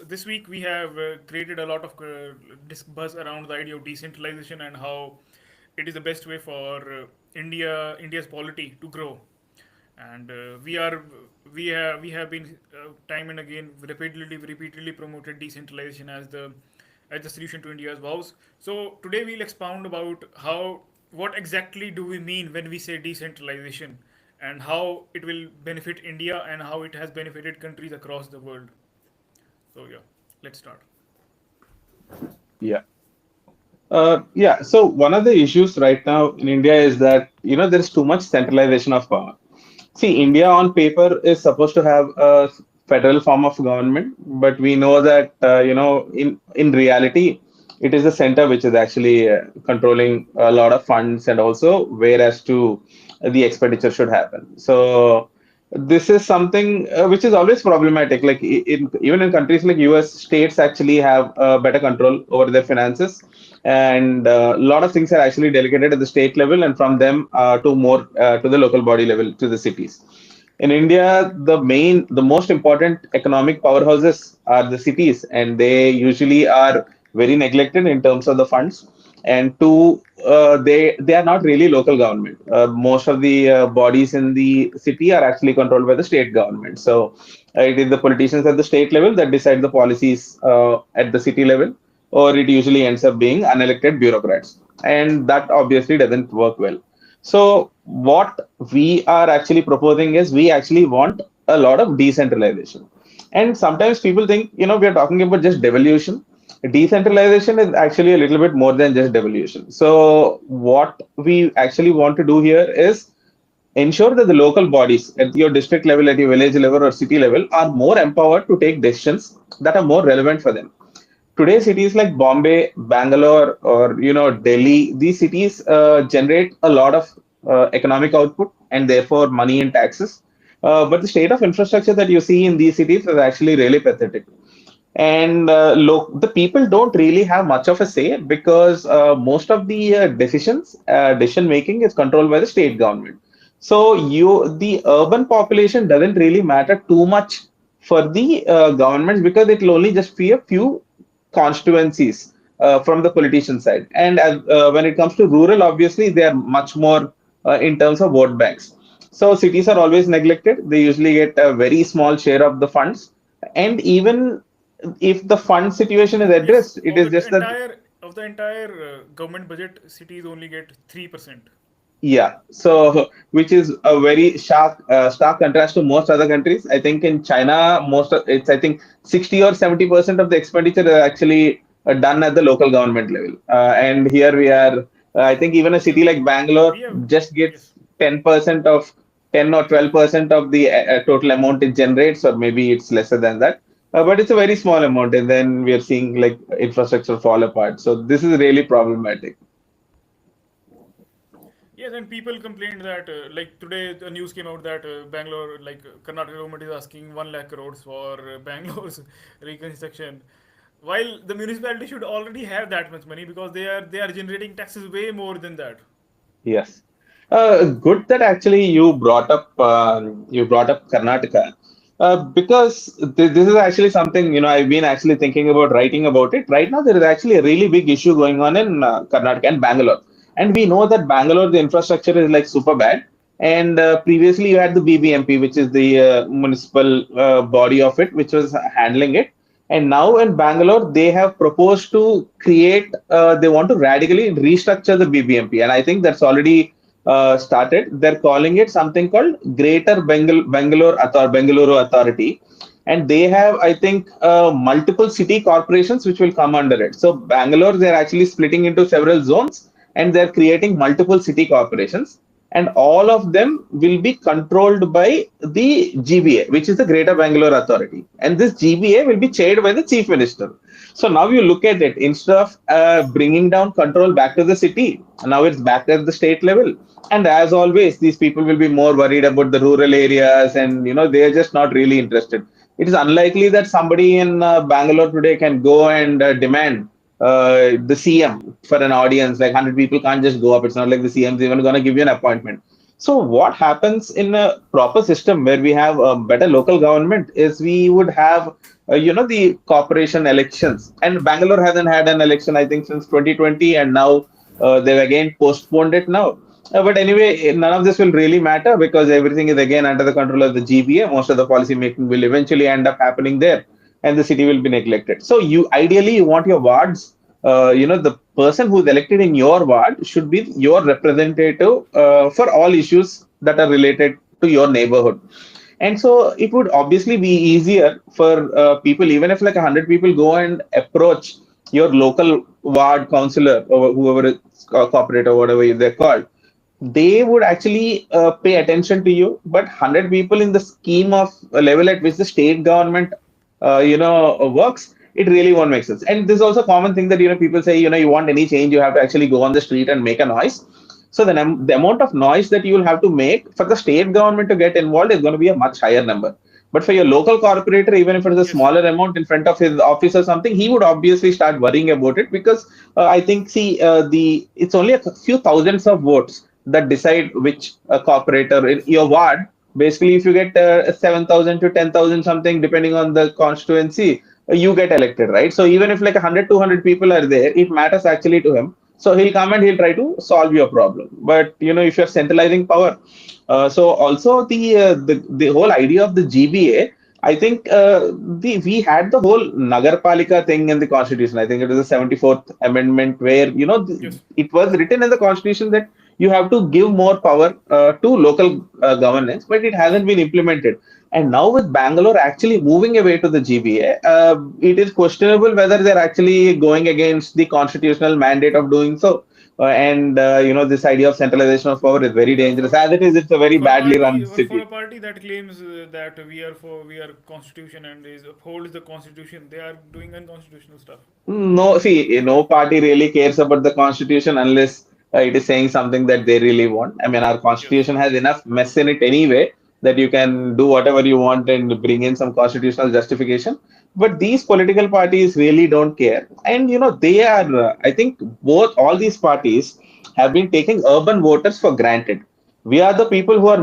This week we have created a lot of buzz around the idea of decentralization and how it is the best way for India's polity to grow. And we have been time and again repeatedly promoted decentralization as the solution to India's woes. So today we'll expound about how what exactly do we mean when we say decentralization, and how it will benefit India and how it has benefited countries across the world. So yeah, let's start. Yeah. Yeah. So one of the issues right now in India is that, there is too much centralization of power. See, India on paper is supposed to have a federal form of government, but we know that, in reality, it is the center which is actually controlling a lot of funds and also where as to the expenditure should happen. So this is something which is always problematic. Like even in countries like US, states actually have better control over their finances, and a lot of things are actually delegated at the state level, and from them to more to the local body level, to the cities. In India, the most important economic powerhouses are the cities, and they usually are very neglected in terms of the funds. And two, they are not really local government. Most of the bodies in the city are actually controlled by the state government. So it is the politicians at the state level that decide the policies at the city level, or it usually ends up being unelected bureaucrats, and that obviously doesn't work well. So what we are actually proposing is we actually want a lot of decentralization. And sometimes people think, we are talking about just devolution. Decentralization is actually a little bit more than just devolution. So what we actually want to do here is ensure that the local bodies at your district level, at your village level or city level are more empowered to take decisions that are more relevant for them. Today, cities like Bombay, Bangalore, or Delhi, these cities generate a lot of economic output and therefore money and taxes. But the state of infrastructure that you see in these cities is actually really pathetic. And the people don't really have much of a say because most of the decision making is controlled by the state government. So the urban population doesn't really matter too much for the government because it will only just be a few constituencies from the politician side. And when it comes to rural, obviously they are much more in terms of vote banks. So cities are always neglected. They usually get a very small share of the funds, and even if the fund situation is Yes, addressed, it of is the just that. entire government budget, cities only get 3%. Yeah, so which is a very stark contrast to most other countries. I think in China, I think 60 or 70% of the expenditure is actually done at the local government level. And here we are, I think even a Yeah, city like Bangalore we have just yes. gets 10% of 10 or 12% of the total amount it generates, or maybe it's lesser than that. But it's a very small amount, and then we are seeing like infrastructure fall apart. So this is really problematic. Yes, and people complained that like today the news came out that Bangalore, like Karnataka government is asking 1 lakh crores for Bangalore's reconstruction, while the municipality should already have that much money because they are generating taxes way more than that. Yes. Good that actually you brought up Karnataka, because this is actually something I've been actually thinking about writing about it. Right now, there is actually a really big issue going on in Karnataka and Bangalore, and we know that Bangalore, the infrastructure is like super bad. And previously, you had the BBMP, which is the municipal body of it, which was handling it. And now in Bangalore, they have proposed to they want to radically restructure the BBMP. And I think that's already started. They're calling it something called Greater Bengaluru Authority. And they have, I think, multiple city corporations which will come under it. So Bangalore, they're actually splitting into several zones, and they're creating multiple city corporations, and all of them will be controlled by the GBA, which is the Greater Bangalore Authority. And this GBA will be chaired by the Chief Minister. So now you look at it, instead of bringing down control back to the city, now it's back at the state level. And as always, these people will be more worried about the rural areas, and they're just not really interested. It is unlikely that somebody in Bangalore today can go and demand the CM for an audience. Like 100 people can't just go up. It's not like the CM is even going to give you an appointment. So what happens in a proper system where we have a better local government is we would have, the corporation elections. And Bangalore hasn't had an election, I think, since 2020, and now they've again postponed it now. But anyway, none of this will really matter because everything is again under the control of the GBA. Most of the policy making will eventually end up happening there, and the city will be neglected. So you ideally you want your wards, the person who's elected in your ward should be your representative for all issues that are related to your neighborhood. And so it would obviously be easier for people, even if like 100 people go and approach your local ward councillor or whoever is corporate or whatever they're called, they would actually pay attention to you. But 100 people in the scheme of a level at which the state government, works, it really won't make sense. And this is also a common thing that, people say, you want any change, you have to actually go on the street and make a noise. So the amount of noise that you will have to make for the state government to get involved is going to be a much higher number. But for your local corporator, even if it's a Yes. smaller amount in front of his office or something, he would obviously start worrying about it because I think, see, the it's only a few thousands of votes that decide which corporator in your ward. Basically, if you get 7,000 to 10,000 something, depending on the constituency, you get elected, right? So even if like 100, 200 people are there, it matters actually to him. So he'll come and he'll try to solve your problem. But if you're centralizing power, so also the whole idea of the GBA, I think we had the whole Nagarpalika thing in the constitution. I think it was the 74th amendment where Yes. it was written in the constitution that you have to give more power to local governance, but it hasn't been implemented. And now with Bangalore actually moving away to the GBA, it is questionable whether they're actually going against the constitutional mandate of doing so. And this idea of centralization of power is very Yeah, dangerous. As it is, it's a very badly run for city. a party that claims that we are constitution and is upholds the constitution, they are doing unconstitutional stuff. No, see, no party really cares about the constitution unless it is saying something that they really want. I mean, our Yes. constitution has enough mess in it anyway that you can do whatever you want and bring in some constitutional justification. But these political parties really don't care. And, they are, I think all these parties have been taking urban voters for granted. We are the people who are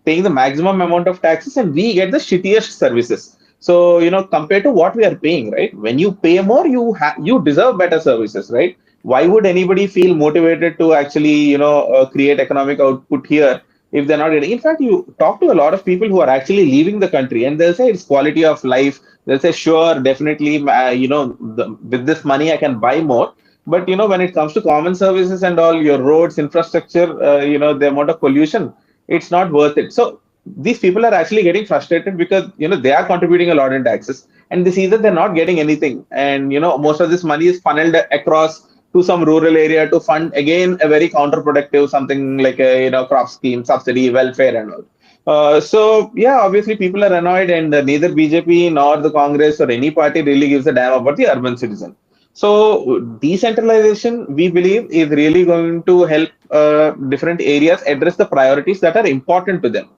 paying the maximum amount of taxes and we get the shittiest services. So, compared to what we are paying, right? When you pay more, you deserve better services, right? Why would anybody feel motivated to actually, create economic output here if they're not getting? In fact, you talk to a lot of people who are actually leaving the country, and they'll say it's quality of life. They'll say, sure, definitely, with this money I can buy more. But when it comes to common services and all your roads, infrastructure, the amount of pollution, it's not worth it. So these people are actually getting frustrated because they are contributing a lot in taxes and they see that they're not getting anything, and most of this money is funneled across to some rural area to fund again a very counterproductive something like a crop scheme, subsidy, welfare, and all. So yeah, obviously people are annoyed, and neither BJP nor the Congress or any party really gives a damn about the urban citizen. So decentralization, we believe, is really going to help different areas address the priorities that are important to them.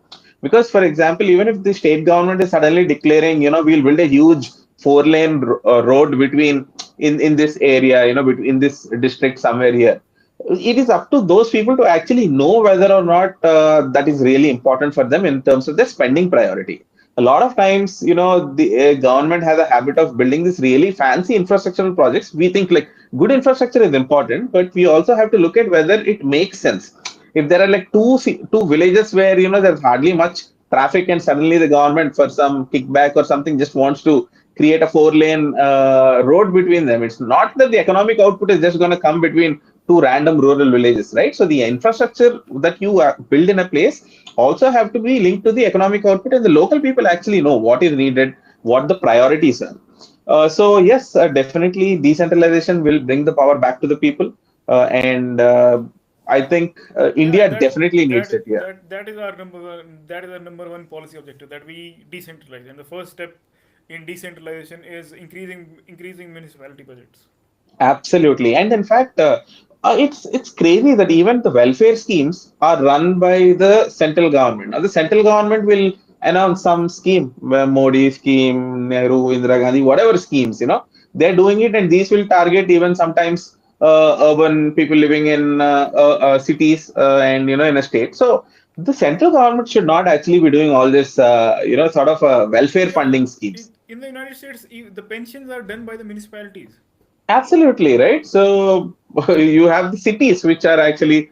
Because, for example, even if the state government is suddenly declaring, we'll build a huge four-lane road between in this area, between this district somewhere here, it is up to those people to actually know whether or not that is really important for them in terms of their spending priority. A lot of times, the government has a habit of building this really fancy infrastructural projects. We think like good infrastructure is important, but we also have to look at whether it makes sense. If there are like two villages where there's hardly much traffic, and suddenly the government for some kickback or something just wants to create a four-lane road between them, it's not that the economic output is just going to come between two random rural villages, right? So the infrastructure that you build in a place also have to be linked to the economic output, and the local people actually know what is needed, what the priorities are. So yes, definitely decentralization will bring the power back to the people, and I think Yeah, India definitely needs it. Yeah, that is our number one, that is our number one policy objective, that we decentralize. And the first step in decentralization is increasing municipality budgets. absolutely. And in fact, it's crazy that even the welfare schemes are run by the central government. Now, the central government will announce some scheme, Modi scheme, Nehru, Indira Gandhi, whatever schemes, they're doing it, and these will target even sometimes urban people living in cities and in a state. So the central government should not actually be doing all this, sort of welfare Yeah, funding schemes. in the United States, the pensions are done by the municipalities. Absolutely, right? So you have the cities which are actually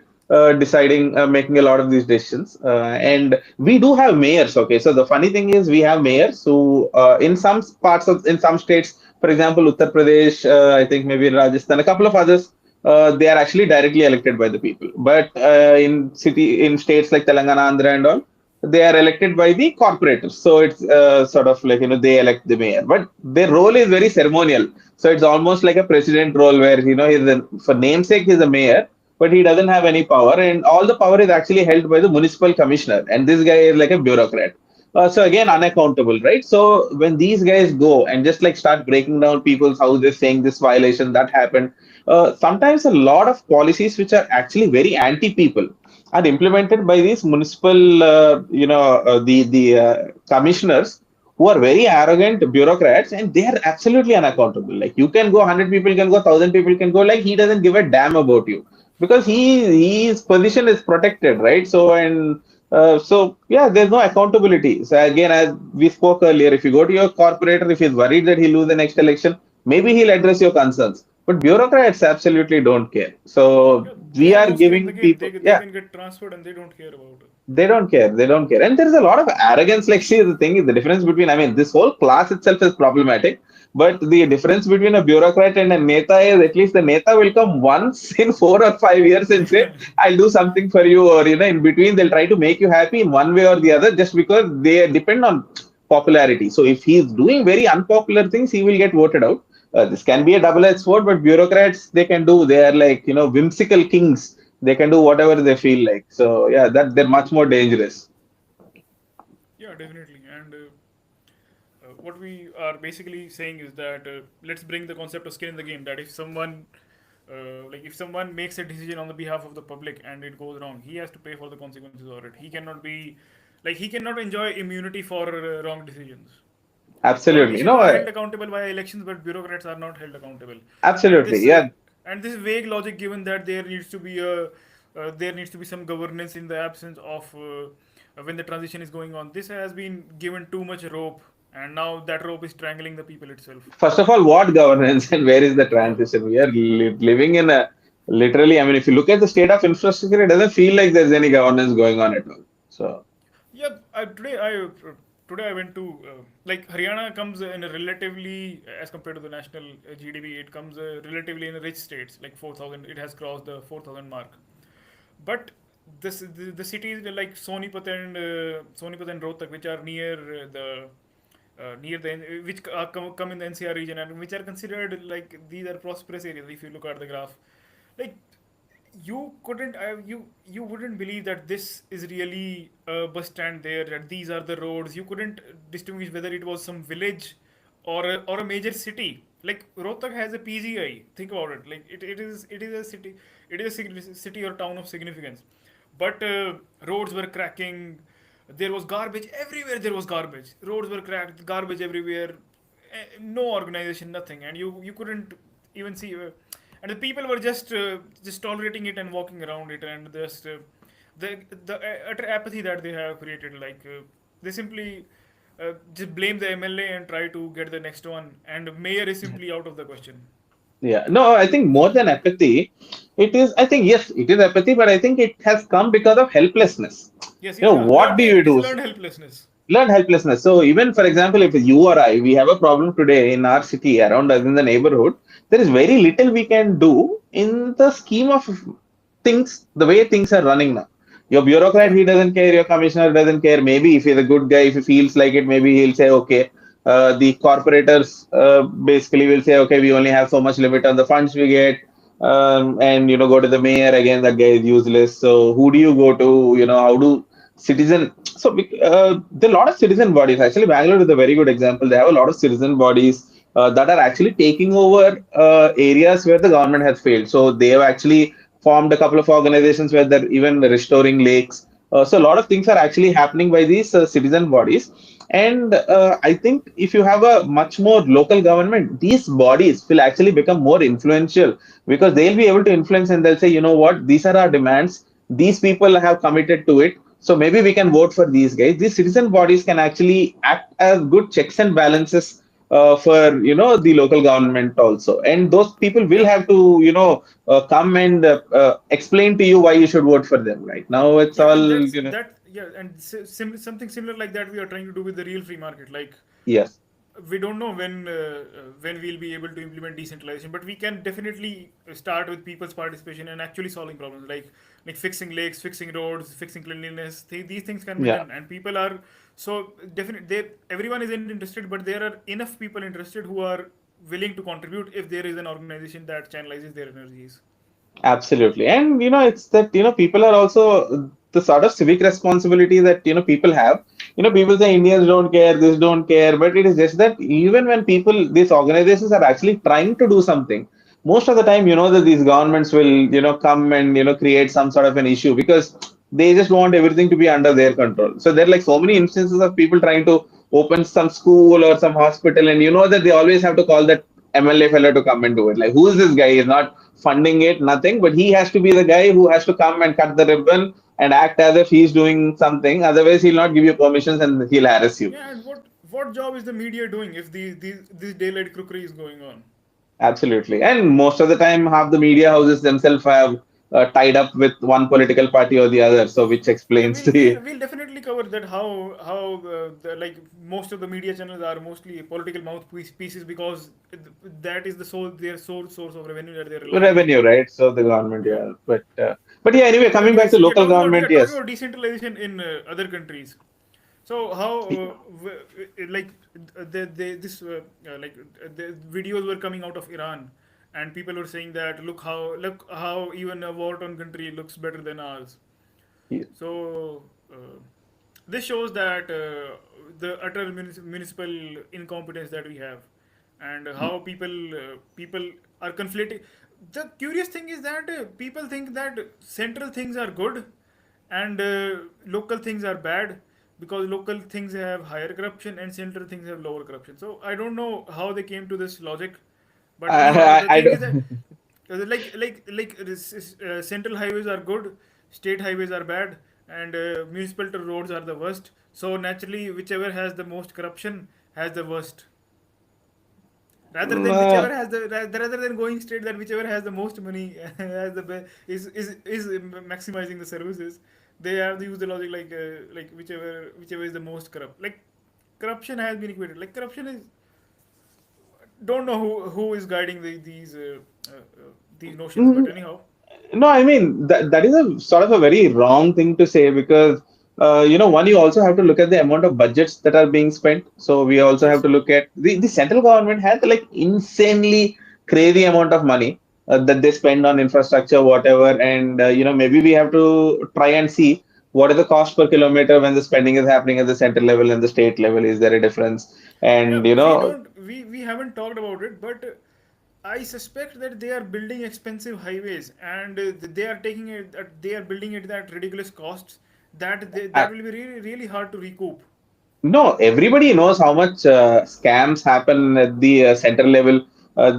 deciding, making a lot of these decisions. And we do have mayors, okay? So the funny thing is, we have mayors who, in some states, for example, Uttar Pradesh, I think maybe Rajasthan, a couple of others, they are actually directly elected by the people. But in states like Telangana, Andhra, and all, they are elected by the corporators. So it's sort of like, they elect the mayor, but their role is very ceremonial. So it's almost like a president role where, for namesake, he's a mayor, but he doesn't have any power. And all the power is actually held by the municipal commissioner. And this guy is like a bureaucrat. So again, Yeah, unaccountable, right? So when these guys go and just like start breaking down people's houses, saying this violation that happened, sometimes a lot of policies which are actually very anti-people are implemented by these municipal, the commissioners who are very arrogant bureaucrats, and they are absolutely unaccountable. Like you can go, 100 people can go, 1,000 people can go. Like he doesn't give a damn about you because his position is protected, right? So yeah, there's no accountability. So again, as we spoke earlier, if you go to your corporator, if he's worried that he'll lose the next election, maybe he'll address your concerns. But bureaucrats absolutely don't care. So yeah, they we have are no skin in the giving game. people, They yeah, can get transferred and they don't care about it. they don't care. They don't care. And there's a lot of arrogance. Like, see, the thing is, the difference between, I mean, this whole class itself is problematic. But the difference between a bureaucrat and a neta is at least the neta will come once in 4 or 5 years and say, I'll do something for you. Or, in between, they'll try to make you happy in one way or the other just because they depend on popularity. So if he's doing very unpopular things, he will get voted out. This can be a double-edged sword, but bureaucrats, they can do. They are like, whimsical kings. They can do whatever they feel like. So yeah, that they're much more dangerous. Yeah, definitely. And what we are basically saying is that let's bring the concept of skin in the game. That if someone if someone makes a decision on the behalf of the public and it goes wrong, he has to pay for the consequences of it. He cannot be he cannot enjoy immunity for wrong decisions. Absolutely. Politicians are held accountable by elections, but bureaucrats are not held accountable. And Absolutely. this Yeah. vague logic, given that there needs to be some governance in the absence of when the transition is going on. This has been given too much rope, and now that rope is strangling the people itself. First of all, what governance and where is the Yeah. transition? We are living in a literally. I mean, if you look at the state of infrastructure, it doesn't feel like there's any governance going on at all. So Yeah, today I went to Haryana comes in a relatively as compared to the national GDP, it comes relatively in a rich states like 4,000. It has crossed the 4,000 mark, but the cities like Sonipat and Rohtak, which are near the which come in the NCR region and which are considered like these are prosperous areas. If you look at the graph, like you wouldn't believe that this is really a bus stand there, that these are the roads. You couldn't distinguish whether it was some village or a major city. Like Rohtak has a PGI. Think about it. Like it is a city. It is a city or town of significance. But roads were cracking. There was garbage everywhere. There was garbage. Roads were cracked. Garbage everywhere. No organization, nothing. And you couldn't even see. And the people were just tolerating it and walking around it, and just the utter apathy that they have created. They simply just blame the MLA and try to get the next one, and mayor is simply out of the question. yeah, no, I think more than apathy, it is. I think yes, it is apathy, but I think it has come because of helplessness. Yes, yes, yeah. What do you It is do? learned helplessness. Learn helplessness. So even for example, if you or I, we have a problem today in our city, around us in the neighborhood, there is very little we can do in the scheme of things, the way things are running now. Your bureaucrat, Yeah, he doesn't care. Your commissioner doesn't care. Maybe if he's a good guy, if he feels like it, maybe he'll say, okay. The corporators basically will say, okay, we only have so much limit on the funds we get, and go to the mayor again. That guy is useless. So who do you go to? How do citizen? So there are a lot of citizen bodies. Actually, Bangalore is a very good example. They have a lot of citizen bodies that are actually taking over areas where the government has failed. So they have actually formed a couple of organizations where they're even restoring lakes. So a lot of things are actually happening by these citizen bodies. And I think if you have a much more local government, these bodies will actually become more influential because they'll be able to influence and they'll say, you know what, these are our demands. These people have committed to it. So maybe we can vote for these guys. These citizen bodies can actually act as good checks and balances for the local government also, and those people will Yeah, have to come and explain to you why you should vote for them. Right now, it's yeah, all and that yeah, and something similar like that we are trying to do with the real free market. Like yes, we don't know when we'll be able to implement decentralization, but we can definitely start with people's participation and actually solving problems like fixing lakes, fixing roads, fixing cleanliness. These things can be yeah. done, and people are so definitely they everyone isn't interested, but there are enough people interested who are willing to contribute if there is an organization that channelizes their energies. Absolutely. And it's that, people are also the sort of civic responsibility that, people have. People say Indians don't care, this don't care, but it is just that even when these organizations are actually trying to do something, most of the time, that these governments will, come and, create some sort of an issue because they just want everything to be under their control. So there are like so many instances of people trying to open some school or some hospital, and you know that they always have to call that MLA fellow to come and do it. Like, who is this guy? He's not funding it, nothing, but he has to be the guy who has to come and cut the ribbon and act as if he's doing something. Otherwise, he'll not give you permissions and he'll harass you. Yeah, and what job is the media doing if this daylight crookery is going on? Absolutely. And most of the time, half the media houses themselves have tied up with one political party or the other. So, which Yeah, explains the. we'll definitely cover that like most of the media channels are mostly political mouthpieces because that is the sole their sole source of revenue that they're relying on. Revenue, right? So the government, Yeah. yeah. But yeah, anyway, But coming back anyways, to local government, talking yes. about decentralization in other countries. So how like this the videos were coming out of Iran, and people were saying that look how even a war-torn country looks better than ours. So this shows that the utter municipal incompetence that we have, and how people are conflicting. The curious thing is that people think that central things are good, and local things are bad because local things have higher corruption and central things have lower corruption. So I don't know how they came to this logic, but anyhow, the I thing is that don't. central highways are good, state highways are bad, and municipal roads are the worst. So naturally, whichever has the most corruption has the worst. Rather than Uh, whichever has the rather than going straight that whichever has the most money has the is maximizing the services. They have to use the logic like whichever is the most corrupt. Like corruption has been equated. Like corruption is don't know who is guiding these notions, but mm, anyhow. No, I mean that is a sort of a very wrong thing to say because one, you also have to look at the amount of budgets that are being spent. So we also have Yes. to look at the central government has like insanely crazy amount of money that they spend on infrastructure, whatever, and maybe we have to try and see what is the cost per kilometer when the spending is happening at the central level and the state level. Is there a difference? Yeah, And we haven't talked about it, but I suspect that they are building expensive highways and they are taking it they are building it at ridiculous costs that will be really hard to recoup. No, everybody knows how much scams happen at the center level.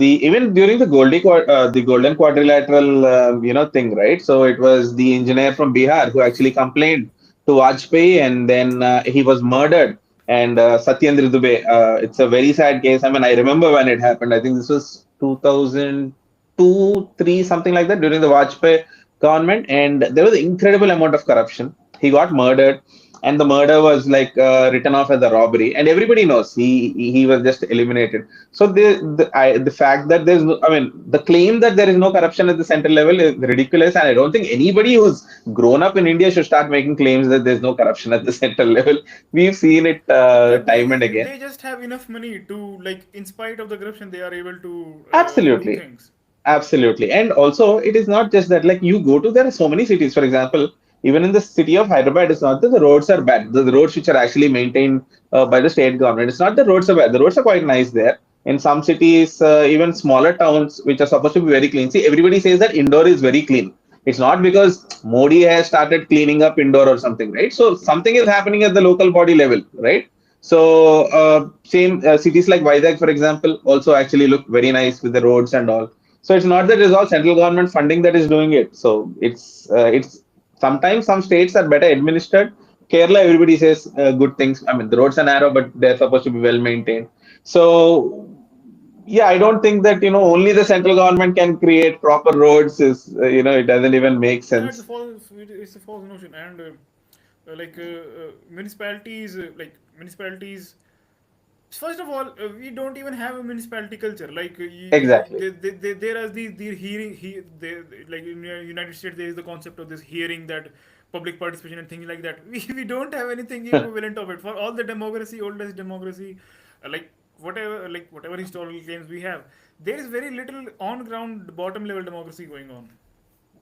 The even during the golden quadrilateral thing, right? So it was the engineer from Bihar who actually complained to Vajpayee, and then he was murdered. And Satyendra Dubey, it's a very sad case. I mean, I remember when it happened. I think this was 2002, three, something like that, during the Vajpayee government, and there was incredible amount of corruption. He got murdered, and the murder was like written off as a robbery, and everybody knows he was just eliminated. So the fact that there's no, I mean, the claim that there is no corruption at the central level is ridiculous, and I don't think anybody who's grown up in India should start making claims that there's no corruption at the central level. We've seen it Yeah, time and again. they just have enough money to like in spite of the corruption they are able to do Absolutely. things. Absolutely. And also, it is not just that, like, you go to, there are so many cities, for example, even in the city of Hyderabad, it's not that the roads are bad. The roads which are actually maintained by the state government, it's not the roads are bad. The roads are quite nice there. In some cities, even smaller towns, which are supposed to be very clean. See, everybody says that Indore is very clean. It's not because Modi has started cleaning up Indore or something, right? So something is happening at the local body level, right? So same cities like Vizag, for example, also actually look very nice with the roads and all. So it's not that it's all central government funding that is doing it. So it's Sometimes some states are better administered. Kerala, everybody says good things. I mean, the roads are narrow, but they're supposed to be well maintained. So, yeah, I don't think that, only the central government can create proper roads it doesn't even make Yeah, sense. it's a false notion, and municipalities, municipalities. First of all, we don't even have a municipality culture. Exactly. There are the hearing. Like in the United States, there is the concept of this hearing, that public participation and things like that. We don't have anything equivalent of it for all the democracy, oldest democracy, whatever historical claims we have. There is very little on ground, bottom level democracy going on.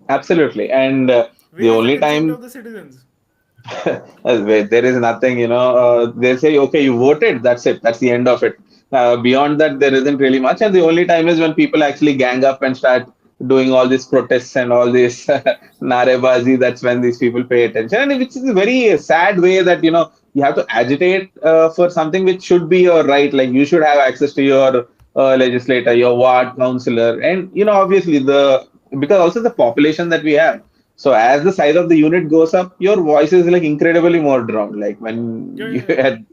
Absolutely. And the Where is the only consent time of the citizens? there is nothing, they say, okay, you voted, that's it, that's the end of it. Beyond that, there isn't really much. And the only time is when people actually gang up and start doing all these protests and all this narebazi. That's when these people pay attention. And which is a very sad way that, you have to agitate for something which should be your right. Like you should have access to your legislator, your ward councillor. And, obviously because also the population that we have. So as the size of the unit goes up, your voice is like incredibly more drowned. Like when Yeah, you yeah, had,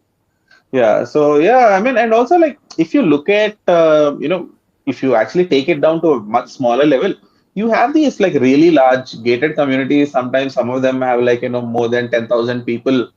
yeah. So yeah, I mean, and also like if you look at, if you actually take it down to a much smaller level, you have these like really large gated communities. Sometimes some of them have like more than 10,000 people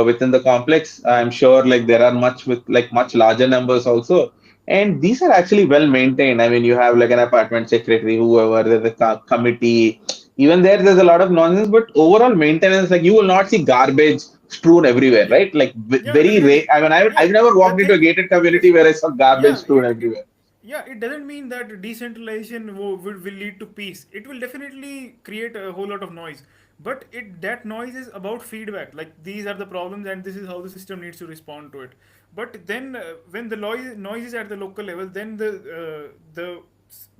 within the complex. I'm sure like there are much with like much larger numbers also. And these are actually well maintained. I mean, you have like an apartment secretary, whoever, there's a committee. Even there's a lot of nonsense, but overall maintenance, like you will not see garbage strewn everywhere, yeah, right? Like yeah. very rare. Definitely. I mean, I've Yeah, never the walked into a thing. gated community Yes. where I saw garbage Yeah. strewn everywhere. Yeah, it doesn't mean that decentralization will lead to peace. It will definitely create a whole lot of noise, but that noise is about feedback. Like these are the problems, and this is how the system needs to respond to it. But then when the noise is at the local level, then the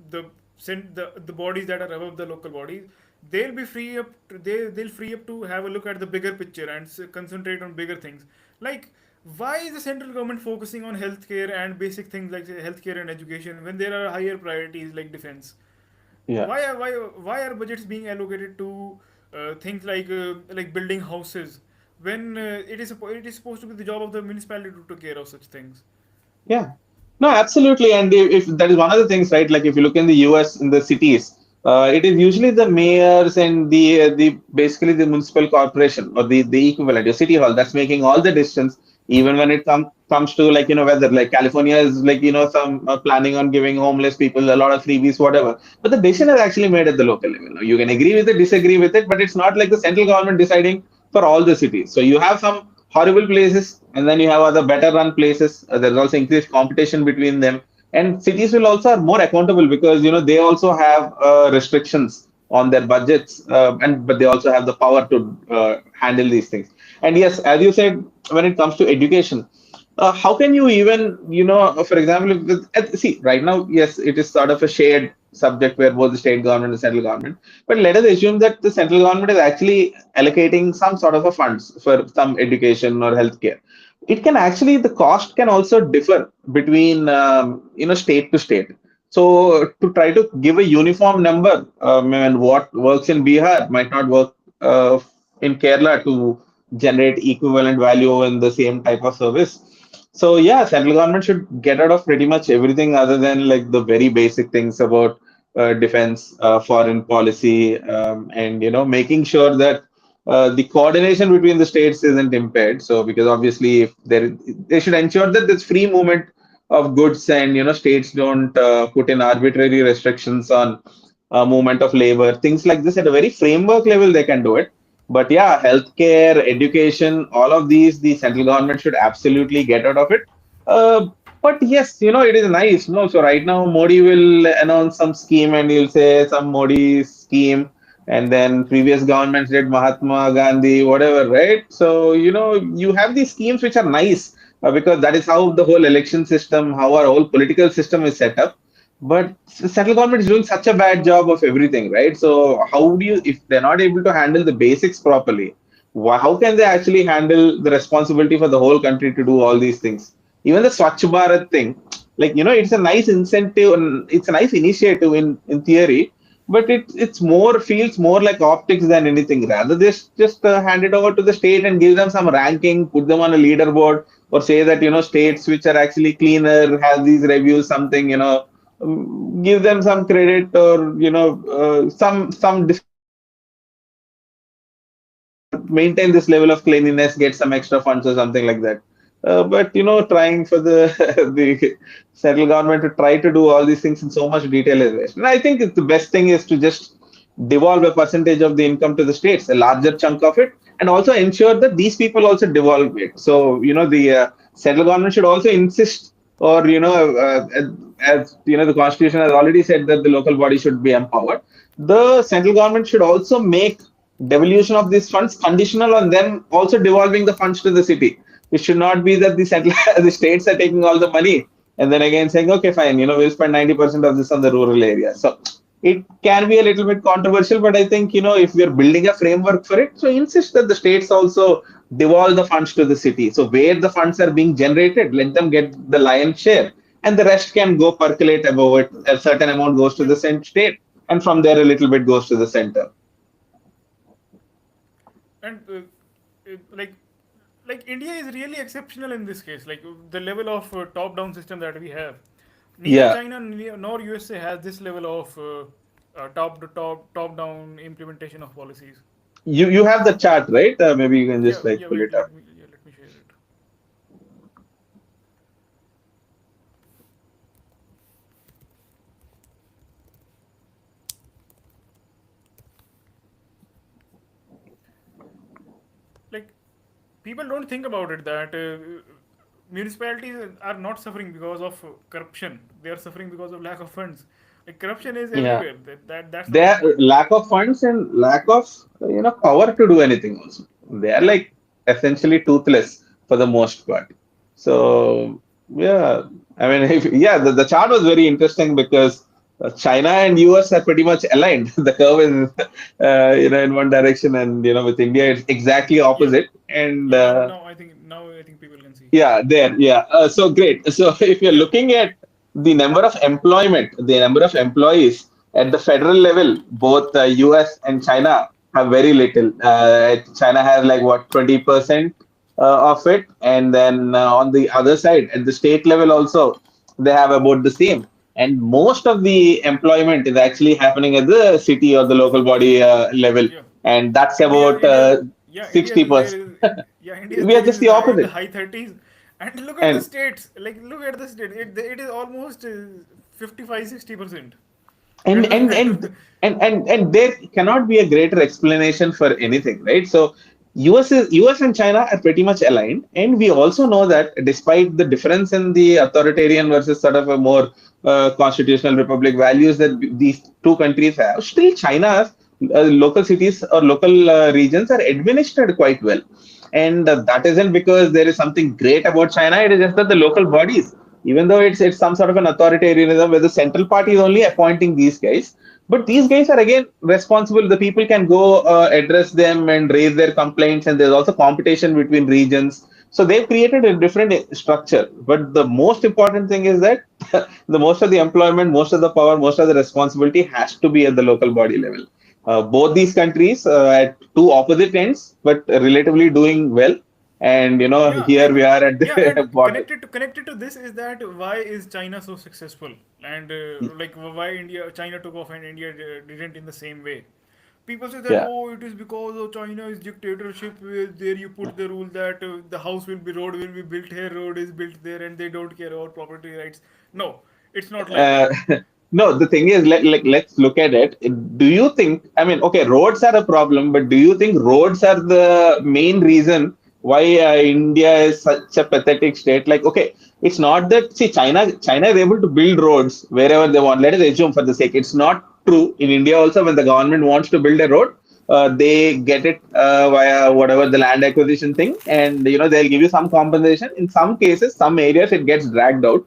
the bodies that are above the local bodies, they'll be free up. They'll free up to have a look at the bigger picture and concentrate on bigger things. Like, why is the central government focusing on healthcare and basic things like say, healthcare and education when there are higher priorities like defense? Yeah. Why are budgets being allocated to things like building houses when it is supposed to be the job of the municipality to take care of such things? Yeah. No, absolutely. And if that is one of the things, right? Like if you look in the US in the cities, it is usually the mayors and the basically the municipal corporation or the equivalent, your city hall, that's making all the decisions. Even when it comes to like whether like California is like some planning on giving homeless people a lot of freebies, whatever. But the decision is actually made at the local level. You can agree with it, disagree with it, but it's not like the central government deciding for all the cities. So you have some horrible places, and then you have other better run places. There's also increased competition between them, and cities will also are more accountable because they also have restrictions on their budgets, and but they also have the power to handle these things. And yes, as you said, when it comes to education, how can you even, for example, see, right now, yes, it is sort of a shared subject where both the state government and the central government. But let us assume that the central government is actually allocating some sort of a funds for some education or healthcare. It can actually, the cost can also differ between, state to state. So to try to give a uniform number, and what works in Bihar might not work in Kerala to generate equivalent value in the same type of service. So yeah, central government should get out of pretty much everything other than like the very basic things about defense, foreign policy, and making sure that the coordination between the states isn't impaired. So because obviously, if they should ensure that there's free movement of goods, and states don't put in arbitrary restrictions on movement of labor, things like this at a very framework level. They can do it, but yeah, healthcare, education, all of these, the central government should absolutely get out of it. Uh, but yes, it is nice. No, so right now Modi will announce some scheme and he'll say some Modi scheme, and then previous governments did Mahatma Gandhi, whatever, right? So you have these schemes which are nice because that is how the whole election system, how our whole political system is set up. But central government is doing such a bad job of everything, right? So how do you, if they're not able to handle the basics properly, how can they actually handle the responsibility for the whole country to do all these things? Even the Swachh Bharat thing, like it's a nice incentive and it's a nice initiative in theory, but it's more feels more like optics than anything. Rather, just hand it over to the state and give them some ranking, put them on a leaderboard, or say that states which are actually cleaner have these reviews, something give them some credit, or some distinction that maintain this level of cleanliness, get some extra funds or something like that. But trying for the the central government to try to do all these things in so much detail is waste. And I think the best thing is to just devolve a percentage of the income to the states, a larger chunk of it, and also ensure that these people also devolve it. So the central government should also insist, or as the constitution has already said that the local body should be empowered. The central government should also make devolution of these funds conditional on them also devolving the funds to the city. It should not be that the central the states are taking all the money and then again saying, okay, fine, we'll spend 90% of this on the rural area. So it can be a little bit controversial, but I think, if we're building a framework for it, so insist that the states also devolve the funds to the city. So where the funds are being generated, let them get the lion's share, and the rest can go percolate above it. A certain amount goes to Yeah, the state, and from there a little bit goes to the center. and like India is really exceptional in this case. Like the level of top-down system that we have, neither Yeah, China nor USA has this level of top-down implementation of policies. you have the chart, right? Maybe you can Yeah, just like yeah. pull Wait, it up. let me share it. Like people don't think about it that municipalities are not suffering because of corruption. They are suffering because of lack of funds. Like corruption is Yeah. everywhere. That's not Their new. lack of funds and lack of power to do anything also. They are Yeah, like essentially toothless for the most part. So yeah, I mean, yeah, the chart was very interesting because China and US are pretty much aligned. The curve is in one direction, and with India it's exactly yeah, opposite. And yeah. Now I think people can see. yeah, there. Yeah. So great. So if you're Yeah, looking at the number of employment, the number of employees at the federal level, both US and China have very little. China has like what 20% of it, and then on the other side, at the state level also, they have about the same. And most of the employment is actually happening at the city or the local body level, yeah. and that's India, about India, yeah, India is there. 60%. Yeah, India is We are there just in the in the opposite. high 30s, and look at the And states. Like look at the state. It is almost 55-60%. and And look and at and and there cannot be a greater explanation for anything, right? So us and China are pretty much aligned, and we also know that despite the difference in the authoritarian versus sort of a more constitutional republic values that these two countries have, still China's local cities or local regions are administered quite well. And that isn't because there is something great about China. It is just that the local bodies, even though it's some sort of an authoritarianism where the central party is only appointing these guys, but these guys are again responsible. The people can go address them and raise their complaints, and there's also competition between regions. So they've created a different structure. But the most important thing is that the most of the employment, most of the power, most of the responsibility has to be at the local body level. Both these countries at two opposite ends, but relatively doing well. And yeah, here and we are at yeah, the and bottom. connected to this is that why is China so successful, and like why China took off and India didn't in the same way. People say that Yeah. oh, it is because of China's dictatorship. Where there you put the rule that the house will be road will be built here, road is built there, and they don't care about property rights. No, it's not like Uh, that. no, the thing is, let's look at it. Do you think, I mean, okay, roads are a problem, but do you think roads are the main reason why India is such a pathetic state? Like, okay, it's not that, see, China is able to build roads wherever they want. Let us assume for the sake. It's not true. In India also, when the government wants to build a road, they get it via whatever the land acquisition thing, and they'll give you some compensation. In some cases, some areas it gets dragged out,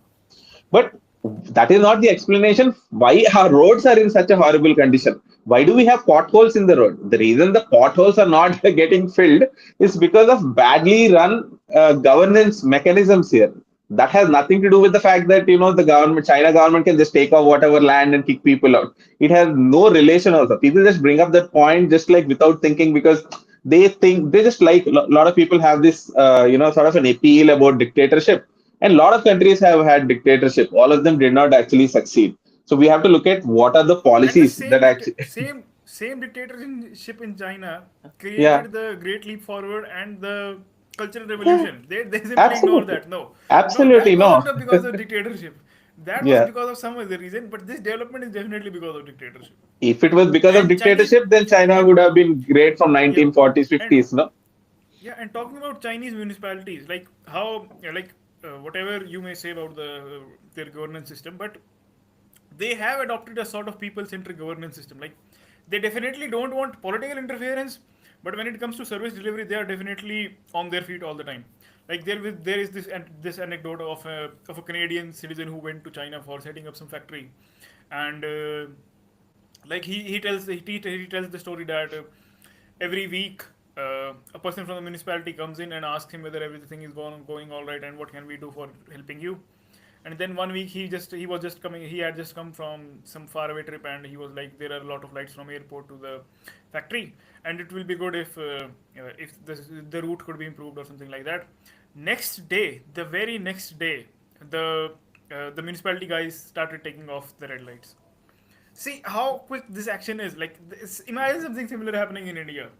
but that is not the explanation why our roads are in such a horrible condition. Why do we have potholes in the road? The reason the potholes are not getting filled is because of badly run governance mechanisms here. That has nothing to do with the fact that the government, China government, can just take off whatever land and kick people out. It has no relation. Also, people just bring up that point just like without thinking, because they think they just like a lot of people have this sort of an appeal about dictatorship, and a lot of countries have had dictatorship. All of them did not actually succeed. So we have to look at what are the And the policies that actually. same dictatorship in China Yeah, created the Great Leap Forward and the Cultural yeah, Revolution. They simply ignore absolutely, that. No, no, absolutely that no. wasn't because of dictatorship. That was Yeah. because of some other reason. But this development is definitely because of dictatorship. If it was because of And Chinese, dictatorship, then China yeah, would have been great from yeah, 1940s, and 50s, no? yeah, and talking about Chinese municipalities, like how, whatever you may say about their governance system, but they have adopted a sort of people-centric governance system. Like they definitely don't want political interference, but when it comes to service delivery, they are definitely on their feet all the time. Like there is this anecdote of a Canadian citizen who went to China for setting up some factory, and like he tells the story that every week a person from the municipality comes in and asks him whether everything is going all right and what can we do for helping you. And then one week he was just coming, he had just come from some faraway trip, and he was like, there are a lot of flights from airport to the factory, and it will be good if the route could be improved or something like that. Next day, the very next day, the municipality guys started taking off the red lights. See how quick this action is. Like imagine something similar happening in India.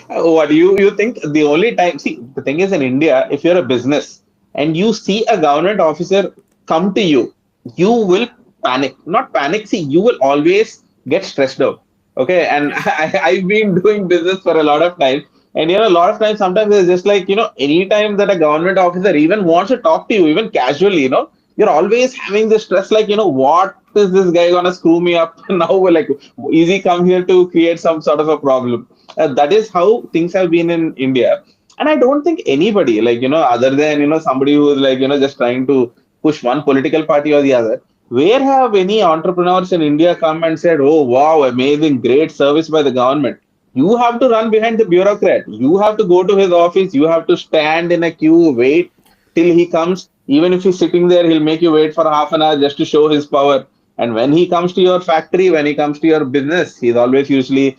What you think the only time? See, the thing is in India, if you're a business and you see a government officer come to you, you will panic. Not panic. See, you will always get stressed out. Okay, and Yes. I've been doing business for a lot of time, and a lot of times, sometimes it's just like anytime that a government officer even wants to talk to you, even casually, you're always having the stress, like what is this guy gonna screw me up now? Like, is he come here to create some sort of a problem? That is how things have been in India. And I don't think anybody, like, other than, somebody who is like, just trying to push one political party or the other, where have any entrepreneurs in India come and said, oh, wow, amazing, great service by the government? You have to run behind the bureaucrat. You have to go to his office. You have to stand in a queue, wait till he comes. Even if he's sitting there, he'll make you wait for half an hour just to show his power. And when he comes to your factory, when he comes to your business, he's always usually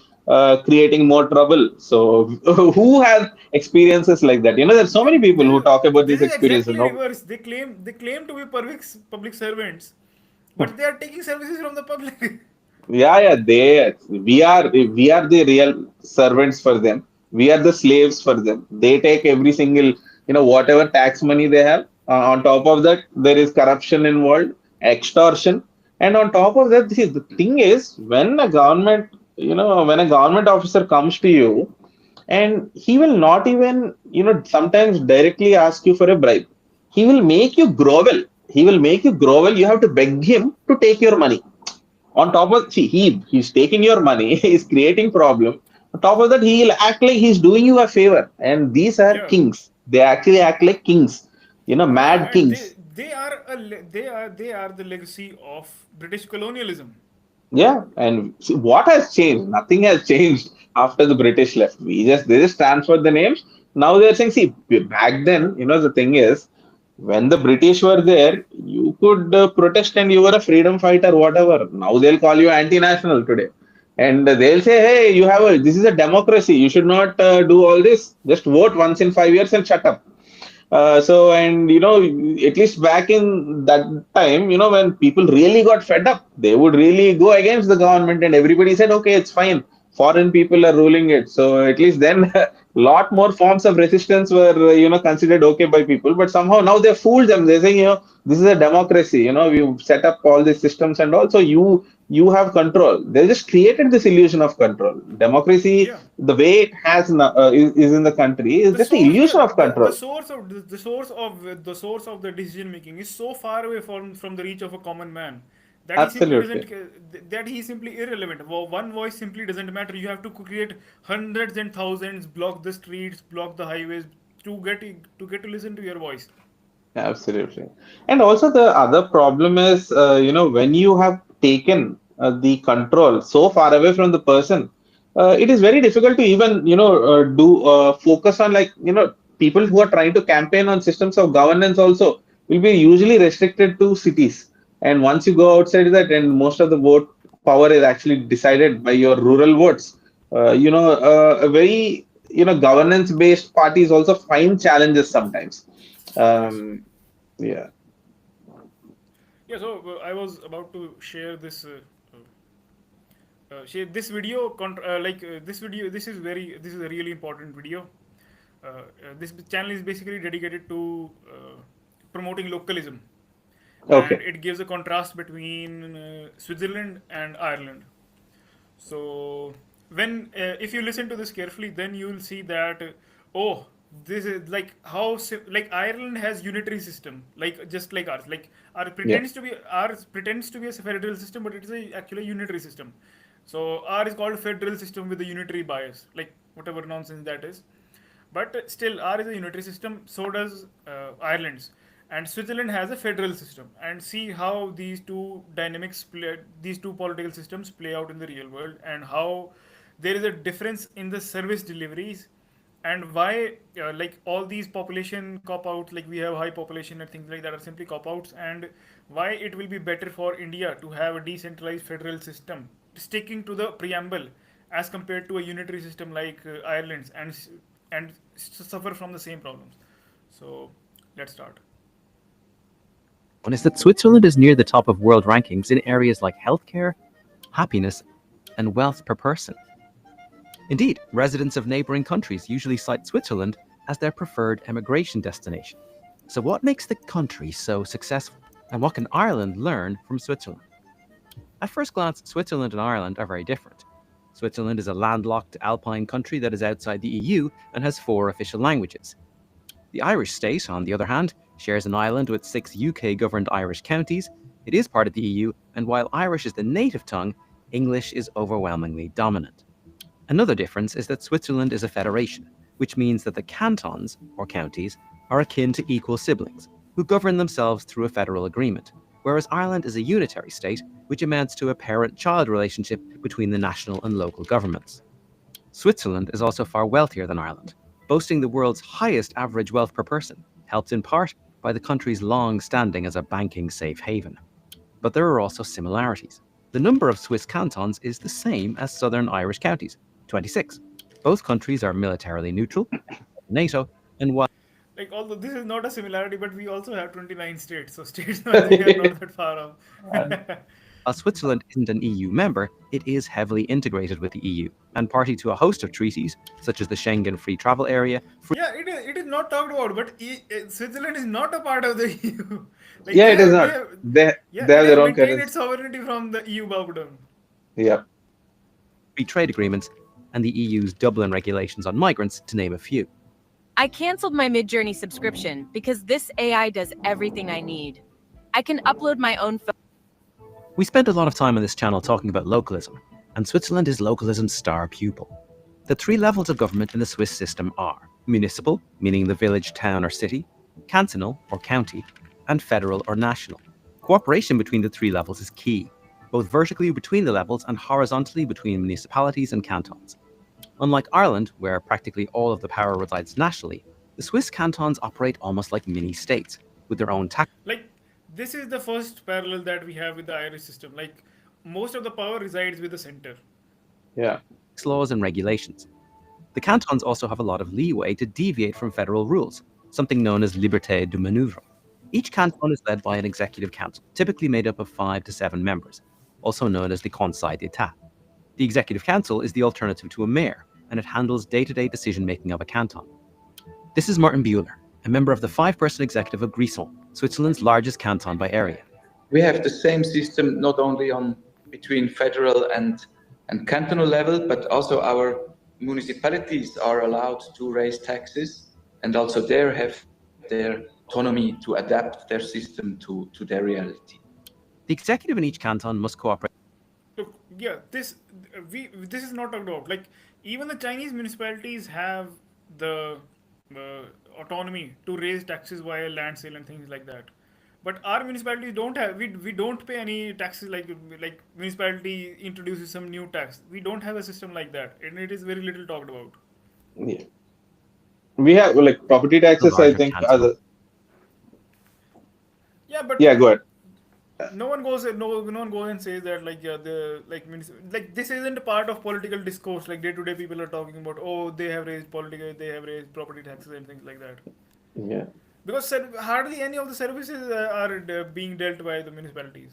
creating more trouble. So, who has experiences like that? There's so Yeah, many people who talk about these this is experiences. exactly No, reverse. They claim to be public servants, but they are taking services from the public. yeah, yeah, we are the real servants for them. We are the slaves for them. They take every single, whatever tax money they have. On top of that, there is corruption involved, extortion, and on top of that, see, the thing is, when a government officer comes to you, and he will not even, sometimes directly ask you for a bribe. He will make you grovel. He will make you grovel. You have to beg him to take your money. On top of, see, he's taking your money, he's creating problem. On top of that, he'll act like he's doing you a favor. And these are Yeah, kings. They actually act like kings, mad yeah, and kings. they are the legacy of British colonialism. Yeah, and see, what has changed? Nothing has changed after the British left. They just transferred the names. Now they're saying, see, back then, the thing is, when the British were there, you could protest and you were a freedom fighter, whatever. Now they'll call you anti-national today, and they'll say, hey, this is a democracy. You should not do all this. Just vote once in 5 years and shut up. And at least back in that time, when people really got fed up, they would really go against the government, and everybody said, okay, it's fine. Foreign people are ruling it. So at least then, a lot more forms of resistance were, considered okay by people. But somehow now they fooled them. They're saying, this is a democracy. We've set up all these systems, and also you have control. They just created this illusion of control. Democracy, Yeah, the way it is in the country, is the just the source illusion of the control. source of the source of the decision making is so far away from the reach of a common man that he simply Absolutely. doesn't that he's simply irrelevant. One voice simply doesn't matter. You have to create hundreds and thousands, block the streets, block the highways to listen to your voice. Absolutely. And also the other problem is, when you have taken the control so far away from the person, it is very difficult to even, do focus on, like, people who are trying to campaign on systems of governance also. will be usually restricted to cities. And once you go outside that, and most of the vote power is actually decided by your rural votes. A very governance based parties also find challenges sometimes. Yes. Yeah. Yeah. So I was about to share this video. This video. This is a really important video. This channel is basically dedicated to promoting localism, and Okay. it gives a contrast between Switzerland and Ireland. So when if you listen to this carefully, then you will see that oh, this is like like Ireland has unitary system, like just like ours. Like Yeah. ours pretends to be a federal system, but it is actually a unitary system. So R is called federal system with a unitary bias, like whatever nonsense that is. But still, R is a unitary system. So does Ireland's, and Switzerland has a federal system. And see how these two political systems play out in the real world, and how there is a difference in the service deliveries, and why like all these population cop outs, like we have high population and things like that, are simply cop outs, and why it will be better for India to have a decentralized federal system sticking to the preamble as compared to a unitary system like Ireland's, and suffer from the same problems. So let's start. One is that Switzerland is near the top of world rankings in areas like healthcare, happiness, and wealth per person. Indeed, residents of neighboring countries usually cite Switzerland as their preferred emigration destination. So, what makes the country so successful? And what can Ireland learn from Switzerland? At first glance, Switzerland and Ireland are very different. Switzerland is a landlocked alpine country that is outside the EU and has 4 official languages. The Irish state, on the other hand, shares an island with 6 UK-governed Irish counties. It is part of the EU, and while Irish is the native tongue, English is overwhelmingly dominant. Another difference is that Switzerland is a federation, which means that the cantons, or counties, are akin to equal siblings, who govern themselves through a federal agreement, whereas Ireland is a unitary state, which amounts to a parent-child relationship between the national and local governments. Switzerland is also far wealthier than Ireland, boasting the world's highest average wealth per person, helped in part by the country's long standing as a banking safe haven. But there are also similarities. The number of Swiss cantons is the same as southern Irish counties, 26. Both countries are militarily neutral, NATO, and while Like, although this is not a similarity, but we also have 29 states, so states I think are not that far off. Switzerland isn't an EU member, it is heavily integrated with the EU and party to a host of treaties, such as the Schengen Free Travel Area, Yeah, it is not talked about, but Switzerland is not a part of the EU. Like Yeah, it is not. yeah, They it have has their own maintained its currency. sovereignty from the EU bowdown. Yeah. free trade agreements, and the EU's Dublin regulations on migrants, to name a few. I canceled my Midjourney subscription because this AI does everything I need. I can upload my own We spent a lot of time on this channel talking about localism, and Switzerland is localism's star pupil. The 3 levels of government in the Swiss system are municipal, meaning the village, town, or city, cantonal, or county, and federal or national. Cooperation between the 3 levels is key, both vertically between the levels and horizontally between municipalities and cantons. Unlike Ireland, where practically all of the power resides nationally, the Swiss cantons operate almost like mini states, with their own tax Like, this is the first parallel that we have with the Irish system. Like, most of the power resides with the center. Yeah. laws and regulations. The cantons also have a lot of leeway to deviate from federal rules, something known as liberté de manœuvre. Each canton is led by an executive council, typically made up of 5 to 7 members, also known as the Conseil d'État. The executive council is the alternative to a mayor, and it handles day-to-day decision-making of a canton. This is Martin Buehler, a member of the 5-person executive of Grisons, Switzerland's largest canton by area. We have the same system not only on between federal and cantonal level, but also our municipalities are allowed to raise taxes and also there have their autonomy to adapt their system to their reality. The executive in each canton must cooperate. Look, yeah, this is not talked about. Like, even the Chinese municipalities have the autonomy to raise taxes via land sale and things like that. But our municipalities don't have. We don't pay any taxes, like municipality introduces some new tax. We don't have a system like that, and it is very little talked about. Yeah. We have like property The taxes, I larger think, canton. Yeah, but Yeah, go ahead. no one goes and says that like yeah the like this isn't a part of political discourse. Like day to day, people are talking about oh they have raised property taxes and things like that. Yeah. Because hardly any of the services are being dealt by the municipalities.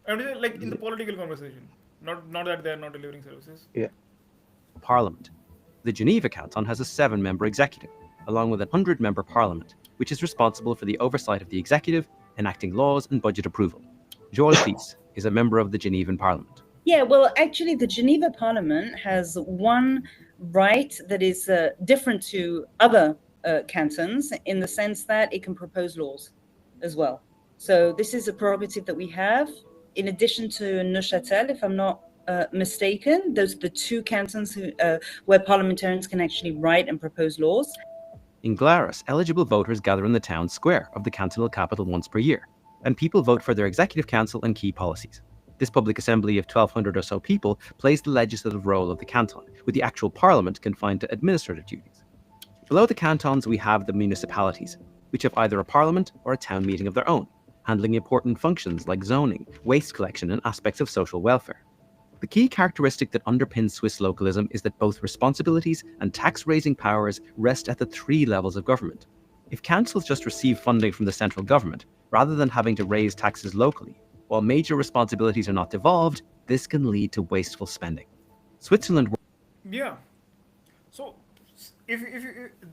And like in the political conversation, not that they are not delivering services. Yeah. Parliament. The Geneva Canton has a 7-member executive, along with a 100-member parliament, which is responsible for the oversight of the executive, enacting laws and budget approval. Joël Fils is a member of the Genevan Parliament. Yeah, well, actually, the Geneva Parliament has one right that is different to other cantons in the sense that it can propose laws as well. So this is a prerogative that we have. In addition to Neuchâtel, if I'm not mistaken, those are the two cantons where parliamentarians can actually write and propose laws. In Glarus, eligible voters gather in the town square of the cantonal capital once per year, and people vote for their executive council and key policies. This public assembly of 1,200 or so people plays the legislative role of the canton, with the actual parliament confined to administrative duties. Below the cantons, we have the municipalities, which have either a parliament or a town meeting of their own, handling important functions like zoning, waste collection, and aspects of social welfare. The key characteristic that underpins Swiss localism is that both responsibilities and tax-raising powers rest at the 3 levels of government. If councils just receive funding from the central government, rather than having to raise taxes locally, while major responsibilities are not devolved, this can lead to wasteful spending. Switzerland. Yeah. So, if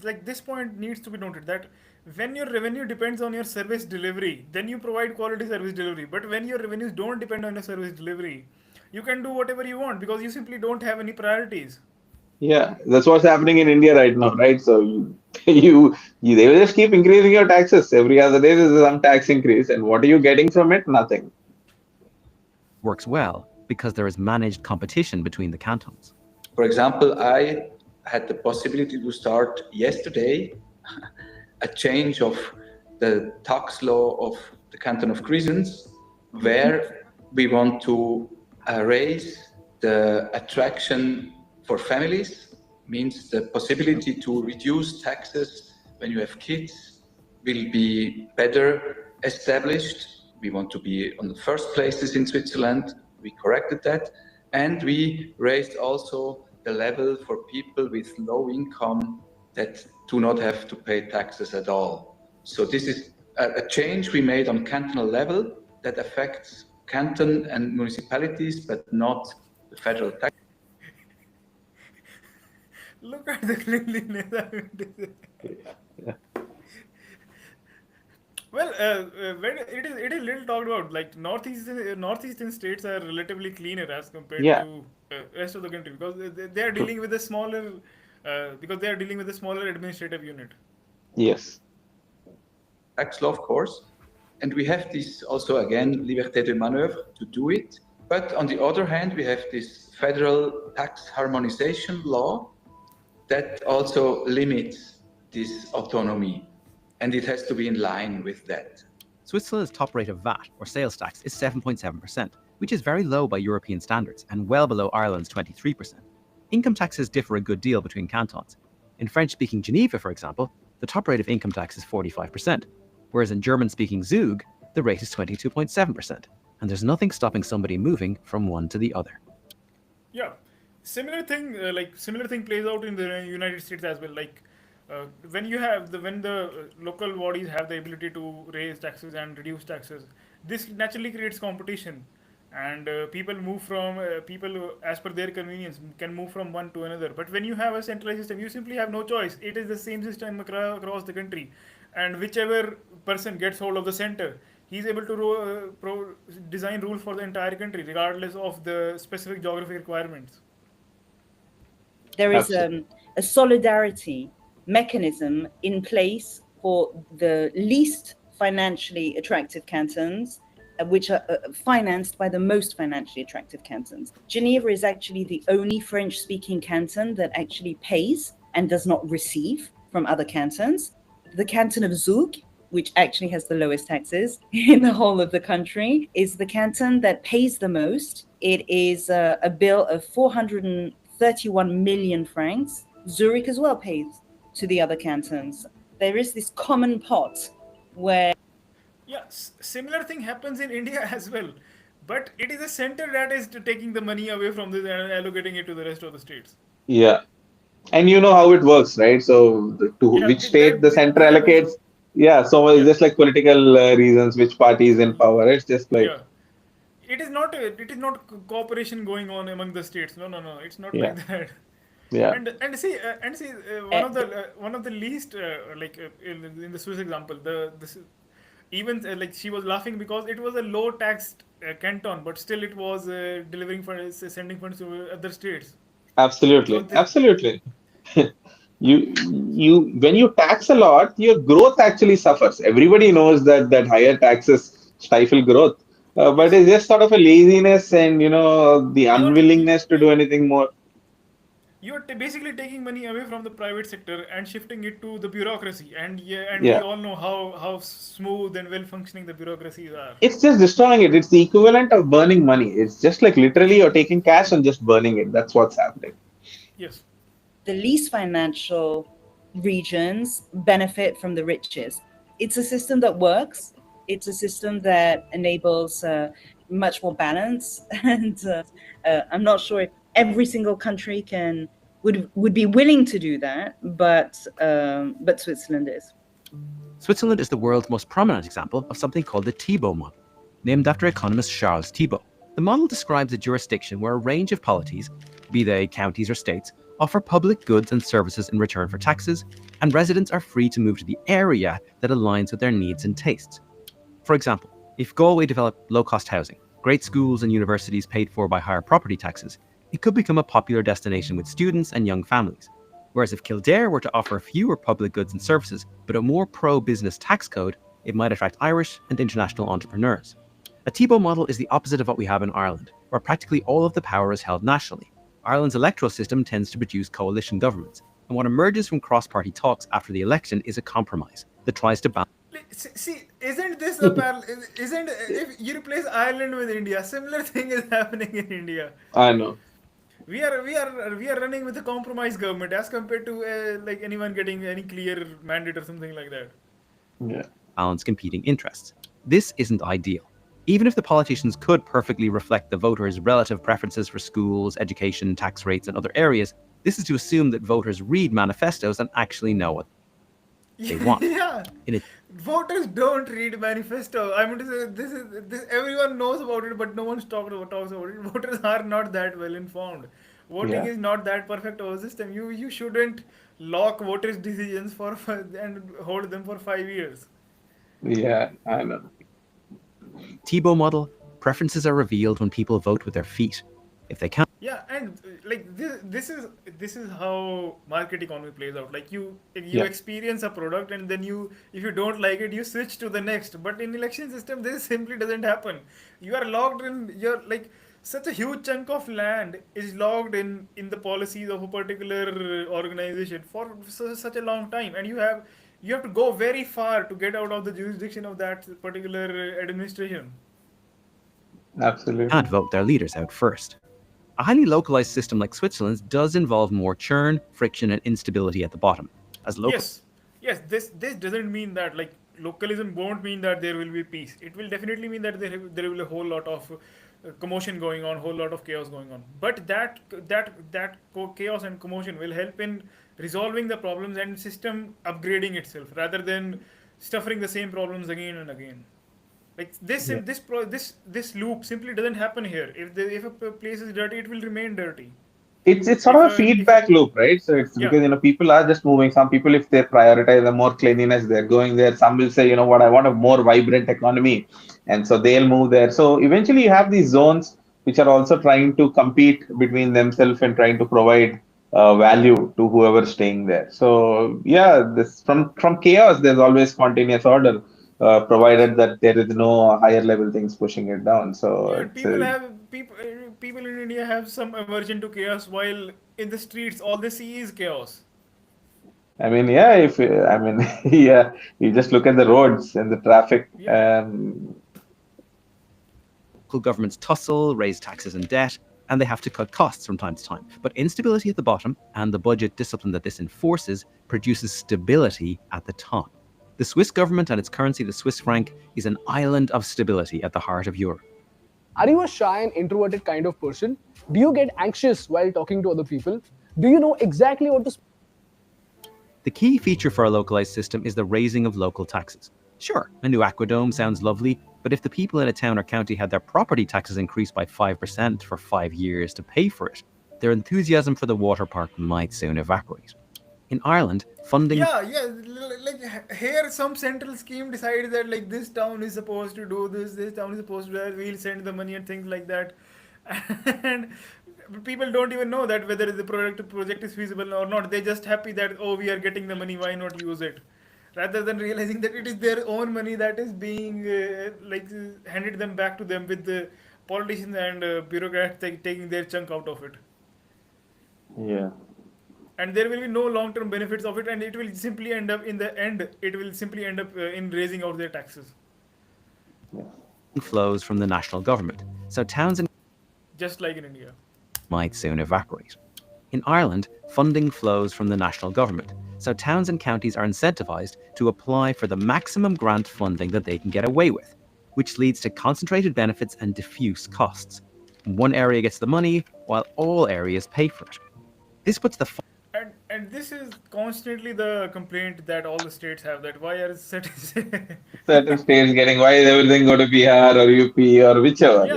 like this point needs to be noted that when your revenue depends on your service delivery, then you provide quality service delivery. But when your revenues don't depend on your service delivery, you can do whatever you want because you simply don't have any priorities. Yeah, that's what's happening in India right now, right? So they will just keep increasing your taxes. Every other day there's some tax increase, and what are you getting from it? Nothing. Works well because there is managed competition between the cantons. For example, I had the possibility to start yesterday a change of the tax law of the canton of Grisons, where we want to raise the attraction for families, means the possibility to reduce taxes when you have kids will be better established. We want to be on the first places in Switzerland. We corrected that. And we raised also the level for people with low income that do not have to pay taxes at all. So this is a change we made on cantonal level that affects canton and municipalities, but not the federal tax. Look at the cleanliness. Yeah. Well, it is little talked about. Like northeastern states are relatively cleaner as compared Yeah. to rest of the country because they are dealing with a smaller administrative unit. Yes. Tax law, of course. And we have this also, again, liberté de manœuvre to do it. But on the other hand, we have this federal tax harmonization law that also limits this autonomy. And it has to be in line with that. Switzerland's top rate of VAT, or sales tax, is 7.7%, which is very low by European standards and well below Ireland's 23%. Income taxes differ a good deal between cantons. In French-speaking Geneva, for example, the top rate of income tax is 45%, whereas in German-speaking Zug, the rate is 22.7%, and there's nothing stopping somebody moving from one to the other. Yeah, similar thing plays out in the United States as well. Like when the local bodies have the ability to raise taxes and reduce taxes, this naturally creates competition, and people as per their convenience can move from one to another. But when you have a centralized system, you simply have no choice. It is the same system across the country, and whichever person gets hold of the center, he's able to design rules for the entire country, regardless of the specific geographic requirements. There is Absolutely. a solidarity mechanism in place for the least financially attractive cantons, which are financed by the most financially attractive cantons. Geneva is actually the only French-speaking canton that actually pays and does not receive from other cantons. The canton of Zug, which actually has the lowest taxes in the whole of the country, is the canton that pays the most. It is a bill of 431 million francs. Zurich as well pays to the other cantons. There is this common pot where... Yeah, similar thing happens in India as well, but it is the center that is taking the money away from this and allocating it to the rest of the states. Yeah. And you know how it works, right? So to Yeah, which state the center this happens. allocates, yeah, so it's Yeah, just like political reasons, which party is in power. It's just like, yeah. It is not cooperation going on among the states. No, no, no. It's not yeah, like that. yeah, And see, one of the least like in the Swiss example, the this even like she was laughing because it was a low taxed canton, but still it was delivering funds, sending funds to other states because absolutely, they, absolutely. You when you tax a lot, your growth actually suffers. Everybody knows that higher taxes stifle growth, but yes, it's just sort of a laziness and the you are unwillingness to do anything more. basically taking money away from the private sector and shifting it to the bureaucracy, and yeah, and we Yeah, all know how smooth and well functioning the bureaucracies are. it's just destroying it. It's the equivalent of burning money. It's just like literally you're taking cash and just burning it. That's what's happening. Yes, The least financial regions benefit from the richest. It's a system that works. It's a system that enables much more balance, and I'm not sure if every single country would be willing to do that, but Switzerland is. Switzerland is the world's most prominent example of something called the Thibault model, named after economist Charles Thibault. The model describes a jurisdiction where a range of polities, be they counties or states, offer public goods and services in return for taxes, and residents are free to move to the area that aligns with their needs and tastes. For example, if Galway developed low-cost housing, great schools and universities paid for by higher property taxes, it could become a popular destination with students and young families. Whereas if Kildare were to offer fewer public goods and services, but a more pro-business tax code, it might attract Irish and international entrepreneurs. A Thibault model is the opposite of what we have in Ireland, where practically all of the power is held nationally. Ireland's electoral system tends to produce coalition governments, and what emerges from cross-party talks after the election is a compromise that tries to balance. see, isn't this a isn't if you replace Ireland with India, similar thing is happening in India. I know. We are running with a compromise government as compared to like anyone getting any clear mandate or something like that. Yeah. Competing interests. This isn't ideal. Even if the politicians could perfectly reflect the voters' relative preferences for schools, education, tax rates, and other areas, this is to assume that voters read manifestos and actually know what they want. Yeah, In a voters don't read manifesto. I mean to say this. Everyone knows about it, but no one's talks about it. Voters are not that well informed. Voting Yeah. is not that perfect of a system. You shouldn't lock voters' decisions and hold them for 5 years. Yeah, I know. Thibault model, preferences are revealed when people vote with their feet. If they can't Yeah, and like this is how market economy plays out. Like you Yeah, experience a product, and then if you don't like it, you switch to the next. But in election system, this simply doesn't happen. You are locked in. You're like such a huge chunk of land is locked in the policies of a particular organization for such a long time, and you have to go very far to get out of the jurisdiction of that particular administration. absolutely. vote their leaders out first. A highly localized system like Switzerland's does involve more churn, friction, and instability at the bottom. As local Yes, yes. This doesn't mean that like localism won't mean that there will be peace. It will definitely mean that there will be a whole lot of commotion going on, whole lot of chaos going on. But chaos and commotion will help in resolving the problems and system upgrading itself rather than suffering the same problems again and again. Like Yeah. this loop simply doesn't happen here. If a place is dirty, it will remain dirty. It's sort If of a a if feedback loop, right? So it's Yeah, because people are just moving. Some people, if they prioritize the more cleanliness, they're going there. Some will say, you know what, I want a more vibrant economy, and so they'll move there. So eventually, you have these zones which are also trying to compete between themselves and trying to provide value to whoever's staying there. So yeah, this from chaos, there's always spontaneous order, yes. provided that there is no higher level things pushing it down. So Yeah, and it's a people in India have some aversion to chaos, while in the streets all they see is chaos. I mean, yeah, if I mean, yeah, you just look at the roads and the traffic. Yeah, governments tussle, raise taxes and debt, and they have to cut costs from time to time. But instability at the bottom and the budget discipline that this enforces produces stability at the top. The Swiss government and its currency, the Swiss franc, is an island of stability at the heart of Europe. Are you a shy and introverted kind of person? Do you get anxious while talking to other people? Do you know exactly what to The key feature for a localized system is the raising of local taxes. Sure, a new aquadome sounds lovely, but if the people in a town or county had their property taxes increased by 5% for 5 years to pay for it, their enthusiasm for the water park might soon evaporate. In Ireland, funding Like here some central scheme decides that like this town is supposed to do this town is supposed to do that, we'll send the money and things like that. And people don't even know that whether the project is feasible or not. They're just happy that, oh, we are getting the money, why not use it, rather than realizing that it is their own money that is being handed them back to them, with the politicians and bureaucrats taking their chunk out of it. Yeah. And there will be no long-term benefits of it, and it will simply end up, in the end, it will simply end up in raising out their taxes, flows from the national government, so towns and just like in India. might soon evaporate. In Ireland, funding flows from the national government, so towns and counties are incentivized to apply for the maximum grant funding that they can get away with, which leads to concentrated benefits and diffuse costs. One area gets the money, while all areas pay for it. This puts the And this is constantly the complaint that all the states have, that why are Certain states getting, why is everything go to Bihar or UP or whichever, yeah,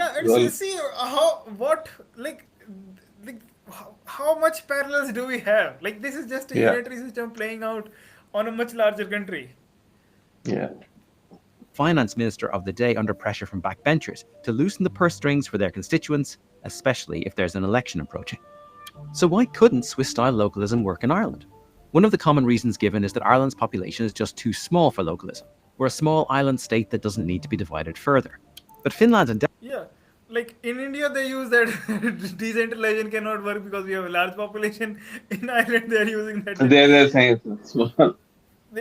yeah. well, And see how what like how much parallels do we have? Like this is just a yeah, unitary system playing out on a much larger country. yeah. finance minister of the day under pressure from backbenchers to loosen the purse strings for their constituents, especially if there's an election approaching. So why couldn't Swiss-style localism work in Ireland? One of the common reasons given is that Ireland's population is just too small for localism. We're a small island state that doesn't need to be divided further. But Finland and Yeah, like in India they use that decentralization cannot work because we have a large population. In Ireland they are using that. They're saying it's small.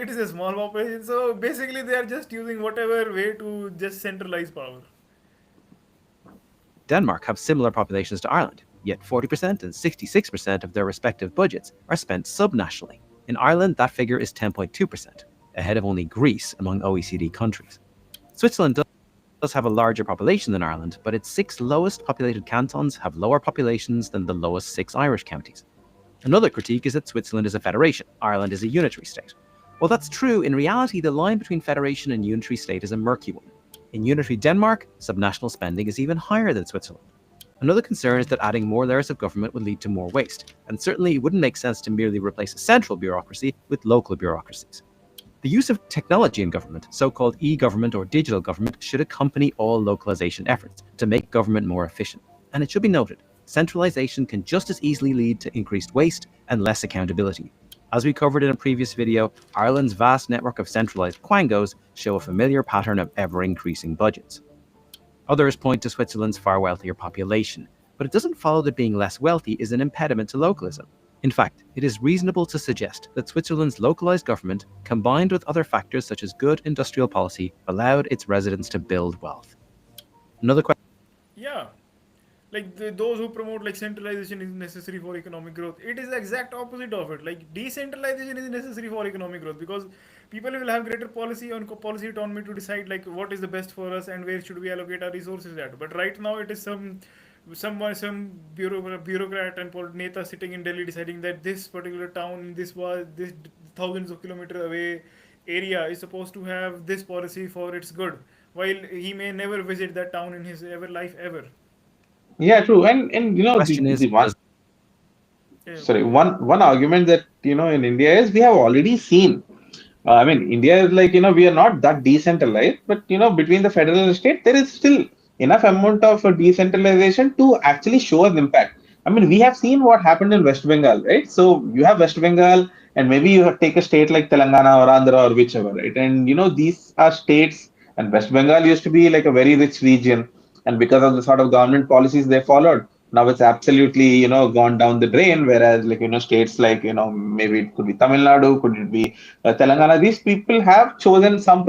It is a small population, so basically they are just using whatever way to just centralize power. Denmark have similar populations to Ireland, yet 40% and 66% of their respective budgets are spent subnationally. In Ireland, that figure is 10.2%, ahead of only Greece among OECD countries. Switzerland does have a larger population than Ireland, but its 6 lowest populated cantons have lower populations than the lowest 6 Irish counties. Another critique is that Switzerland is a federation, Ireland is a unitary state. While that's true, in reality, the line between federation and unitary state is a murky one. In unitary Denmark, subnational spending is even higher than Switzerland. Another concern is that adding more layers of government would lead to more waste, and certainly it wouldn't make sense to merely replace a central bureaucracy with local bureaucracies. The use of technology in government, so-called e-government or digital government, should accompany all localization efforts to make government more efficient. And it should be noted, centralization can just as easily lead to increased waste and less accountability. As we covered in a previous video, Ireland's vast network of centralized quangos show a familiar pattern of ever-increasing budgets. Others point to Switzerland's far wealthier population, but it doesn't follow that being less wealthy is an impediment to localism. In fact, it is reasonable to suggest that Switzerland's localized government, combined with other factors such as good industrial policy, allowed its residents to build wealth. Another question. Yeah, like those who promote like centralization is necessary for economic growth, it is the exact opposite of it. Like decentralization is necessary for economic growth because people will have greater policy autonomy to decide like what is the best for us and where should we allocate our resources at. But right now it is some bureaucrat and neta sitting in Delhi deciding that this particular town, this thousands of kilometers away area is supposed to have this policy for its good, while he may never visit that town in his ever life ever. Yeah, true. And Question is, the one, does Yeah. sorry, one argument that in India is we have already seen. I mean, India is like we are not that decentralized, but between the federal and state, there is still enough amount of decentralization to actually show an impact. I mean, we have seen what happened in West Bengal, right? So you have West Bengal, and maybe take a state like Telangana or Andhra or whichever, right? And these are states, and West Bengal used to be like a very rich region, and because of the sort of government policies they followed, now it's absolutely gone down the drain. Whereas like states like maybe it could be Tamil Nadu, could it be Telangana? These people have chosen some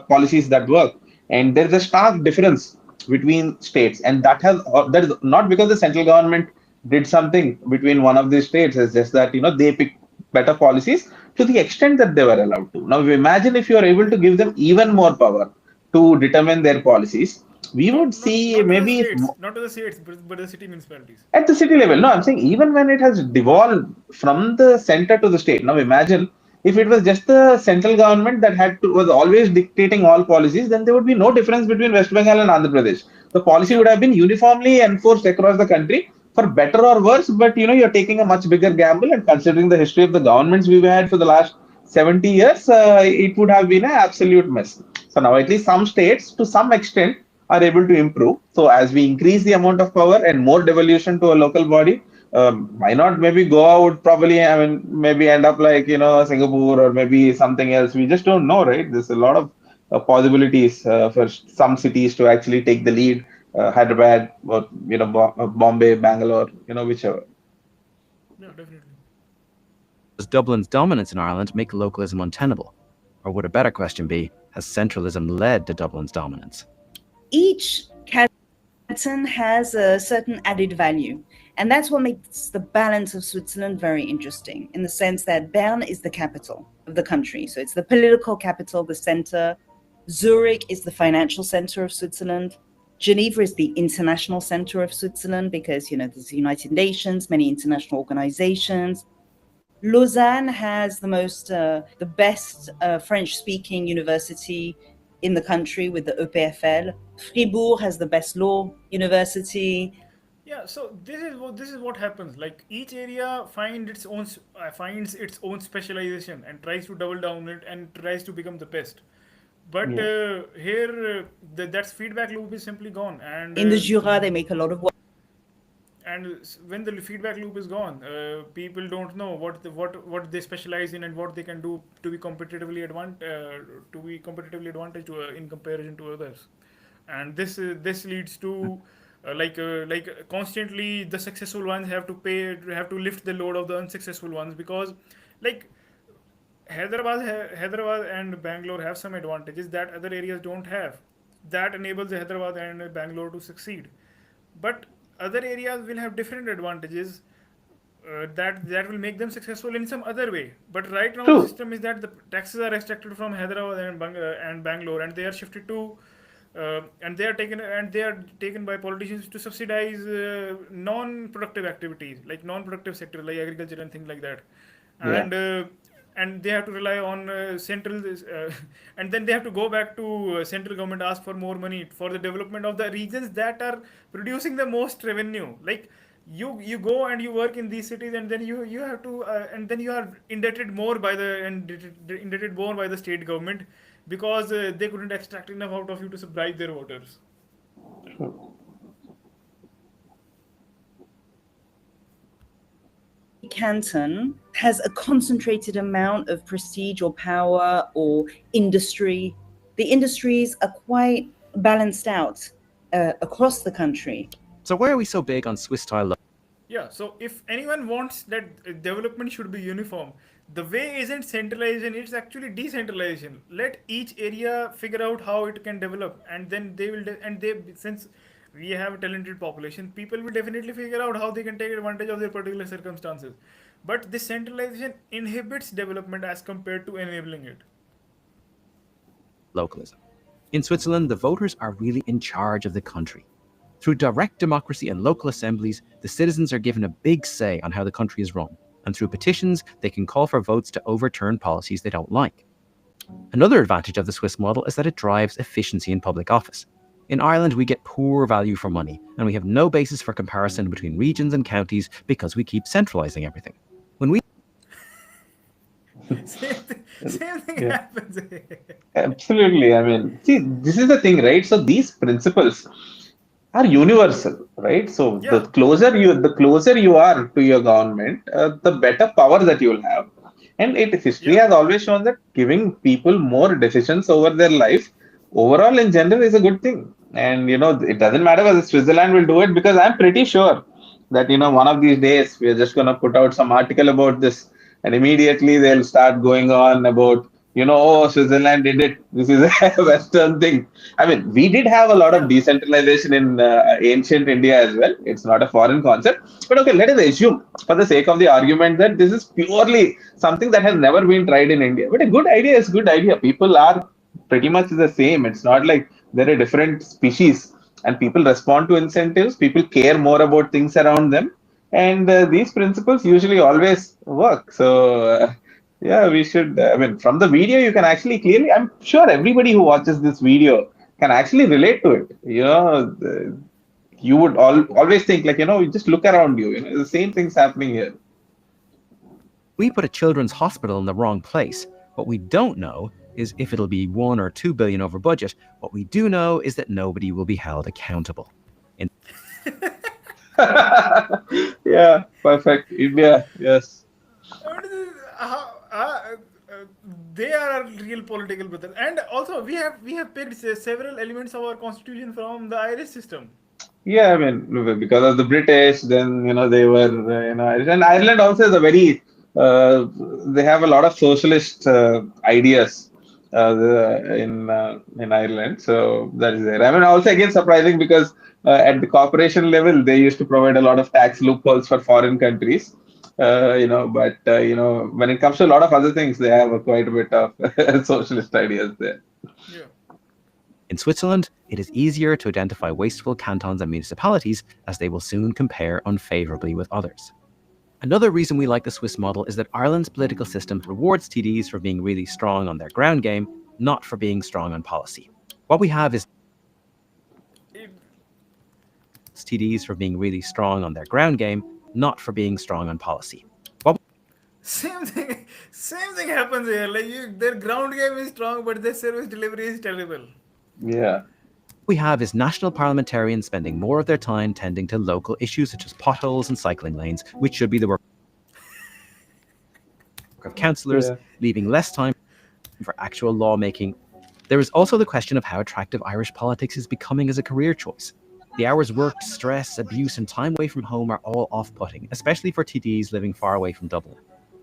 policies that work, and there's a stark difference between states, and that is not because the central government did something between one of these states. It's just that they pick better policies to the extent that they were allowed to. Now, imagine if you are able to give them even more power to determine their policies, we would Not not see not to the maybe states, not to the states, but the city municipalities. at the city level. No, I'm saying even when it has devolved from the center to the state. Now imagine if it was just the central government that was always dictating all policies, then there would be no difference between West Bengal and Andhra Pradesh. The policy Yeah, would have been uniformly enforced across the country for better or worse. But you're taking a much bigger gamble, and considering the history of the governments we've had for the last 70 years, it would have been an absolute mess. So now at least some states, to some extent, are able to improve. So as we increase the amount of power and more devolution to a local body, why not maybe go out probably? I mean, maybe end up like Singapore or maybe something else. We just don't know, right? There's a lot of possibilities for some cities to actually take the lead. Hyderabad or Bombay, Bangalore, whichever. yeah, definitely. Does Dublin's dominance in Ireland make localism untenable? Or would a better question be, has centralism led to Dublin's dominance? Each canton has a certain added value. And that's what makes the balance of Switzerland very interesting, in the sense that Bern is the capital of the country. So it's the political capital, the center. Zurich is the financial center of Switzerland. Geneva is the international center of Switzerland because, there's the United Nations, many international organizations. Lausanne has the best French-speaking university in the country with the EPFL. Fribourg has the best law university. Yeah, so this is what happens. Like each area finds its own specialization and tries to double down on it and tries to become the best. But Yeah. here, that feedback loop is simply gone, In the Jura, they make a lot of work. when the feedback loop is gone, people don't know what they specialize in and what they can do to be competitively advantaged in comparison to others, and this leads to constantly the successful ones have to lift the load of the unsuccessful ones, because like Hyderabad and Bangalore have some advantages that other areas don't have. That enables Hyderabad and Bangalore to succeed. But other areas will have different advantages that will make them successful in some other way. But right now the True. system is that the taxes are extracted from Hyderabad and Bangalore, and they are shifted to and they are taken by politicians to subsidize non-productive activities like non-productive sectors like agriculture and things like that, Yeah. and and they have to rely on central and then they have to go back to central government, ask for more money for the development of the regions that are producing the most revenue. Like you go and you work in these cities, and then you have to and then you are indebted more by the state government because they couldn't extract enough out of you to supply their voters. Canton has a concentrated amount of prestige or power or industry. The industries are quite balanced out across the country. So why are we so big on Swiss-style? Yeah, so if anyone wants that development should be uniform, the way isn't centralization, it's actually decentralization. Let each area figure out how it can develop, and then since we have a talented population, people will definitely figure out how they can take advantage of their particular circumstances. But this centralization inhibits development as compared to enabling it. Localism. In Switzerland, the voters are really in charge of the country. Through direct democracy and local assemblies, the citizens are given a big say on how the country is run, and through petitions, they can call for votes to overturn policies they don't like. Another advantage of the Swiss model is that it drives efficiency in public office. In Ireland, we get poor value for money, and we have no basis for comparison between regions and counties because we keep centralizing everything. When we Same thing Yeah. happens. Absolutely. I mean, see, this is the thing, right? So these principles are universal, right? So Yeah, the closer you are to your government, the better power that you will have. And history yeah. has always shown that giving people more decisions over their life, overall in general, is a good thing. And it doesn't matter whether Switzerland will do it, because I'm pretty sure that one of these days we're just gonna put out some article about this, and immediately they'll start going on about Oh, Switzerland did it. This is a Western thing. I mean, we did have a lot of Yeah. decentralization in ancient India as well. It's not a foreign concept. But okay, let us assume, for the sake of the argument, that this is purely something that has never been tried in India. But a good idea is good idea. People are pretty much the same. It's not like they're a different species, and people respond to incentives. People care more about things around them, and these principles usually always work. So. Yeah, we should. I mean, from the video, you can actually clearly. I'm sure everybody who watches this video can actually relate to it. You would always think like you just look around you. The same things happening here. We put a children's hospital in the wrong place. What we don't know is if it'll be 1 or 2 billion over budget. What we do know is that nobody will be held accountable. Yeah, perfect. India, yes. I mean, they are a real political brother, and also we have picked several elements of our constitution from the Irish system. Yeah, I mean, because of the British, then they were, and Ireland also is a very, they have a lot of socialist ideas in Ireland, so that is there. I mean, also again surprising because at the corporation level, they used to provide a lot of tax loopholes for foreign countries. But when it comes to a lot of other things, they have quite a bit of socialist ideas there. Yeah. In Switzerland, it is easier to identify wasteful cantons and municipalities as they will soon compare unfavorably with others. Another reason we like the Swiss model is that Ireland's political system rewards TDs for being really strong on their ground game, not for being strong on policy. What we have is It, TDs for being really strong on their ground game, not for being strong on policy. same thing happens here. Like their ground game is strong, but their service delivery is terrible. Yeah. We have is national parliamentarians spending more of their time tending to local issues such as potholes and cycling lanes, which should be the work of councillors, Yeah. leaving less time for actual lawmaking. There is also the question of how attractive Irish politics is becoming as a career choice. The hours worked, stress, abuse, and time away from home are all off-putting, especially for TDs living far away from Dublin.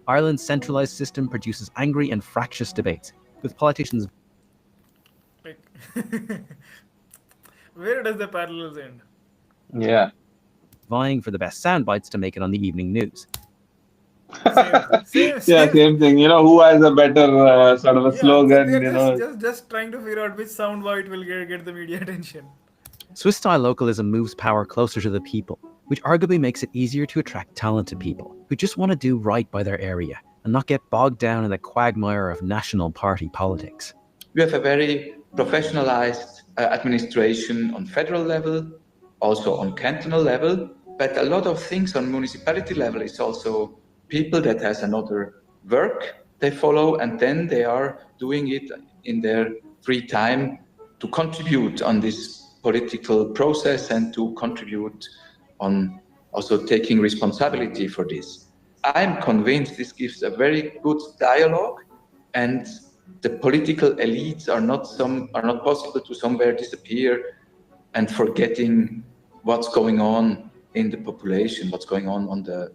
Ireland's centralized system produces angry and fractious debates, with politicians Like, where does the parallels end? Yeah. vying for the best sound bites to make it on the evening news. Same, Yeah, same. same thing. Who has a better sort of a Yeah, slogan, they're just trying to figure out which soundbite will get the media attention. Swiss-style localism moves power closer to the people, which arguably makes it easier to attract talented people who just want to do right by their area and not get bogged down in the quagmire of national party politics. We have a very professionalized administration on federal level, also on cantonal level, but a lot of things on municipality level is also people that has another work they follow, and then they are doing it in their free time to contribute on this political process and to contribute on also taking responsibility for this. I'm convinced this gives a very good dialogue, and the political elites are not possible to somewhere disappear and forgetting what's going on in the population, what's going on the,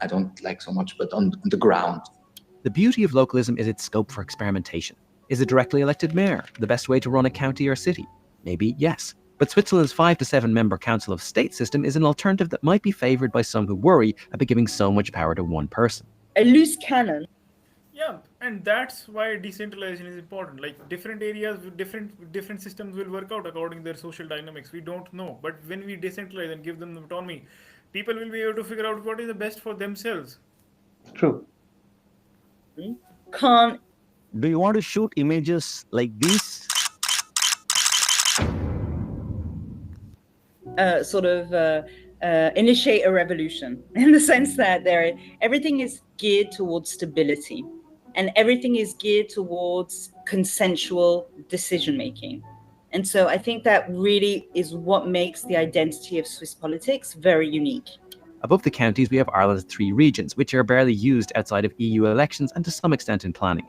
I don't like so much, but on the ground. The beauty of localism is its scope for experimentation. Is a directly elected mayor the best way to run a county or city? Maybe yes. But Switzerland's 5 to 7 member Council of State system is an alternative that might be favoured by some who worry about giving so much power to one person. A loose cannon. Yeah, and that's why decentralization is important. Like different areas with different systems will work out according to their social dynamics. We don't know, but when we decentralize and give them autonomy, people will be able to figure out what is the best for themselves. True. Can't. Do you want to shoot images like these? Initiate a revolution in the sense that everything is geared towards stability and everything is geared towards consensual decision making. And so I think that really is what makes the identity of Swiss politics very unique. Above the counties, we have Ireland's 3 regions, which are barely used outside of EU elections and to some extent in planning.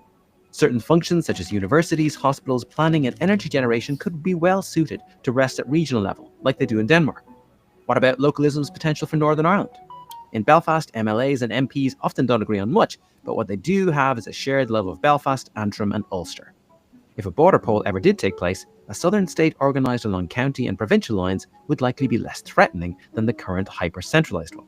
Certain functions such as universities, hospitals, planning and energy generation could be well suited to rest at regional level, like they do in Denmark. What about localism's potential for Northern Ireland? In Belfast, MLAs and MPs often don't agree on much, but what they do have is a shared love of Belfast, Antrim, and Ulster. If a border poll ever did take place, a southern state organised along county and provincial lines would likely be less threatening than the current hyper-centralised one.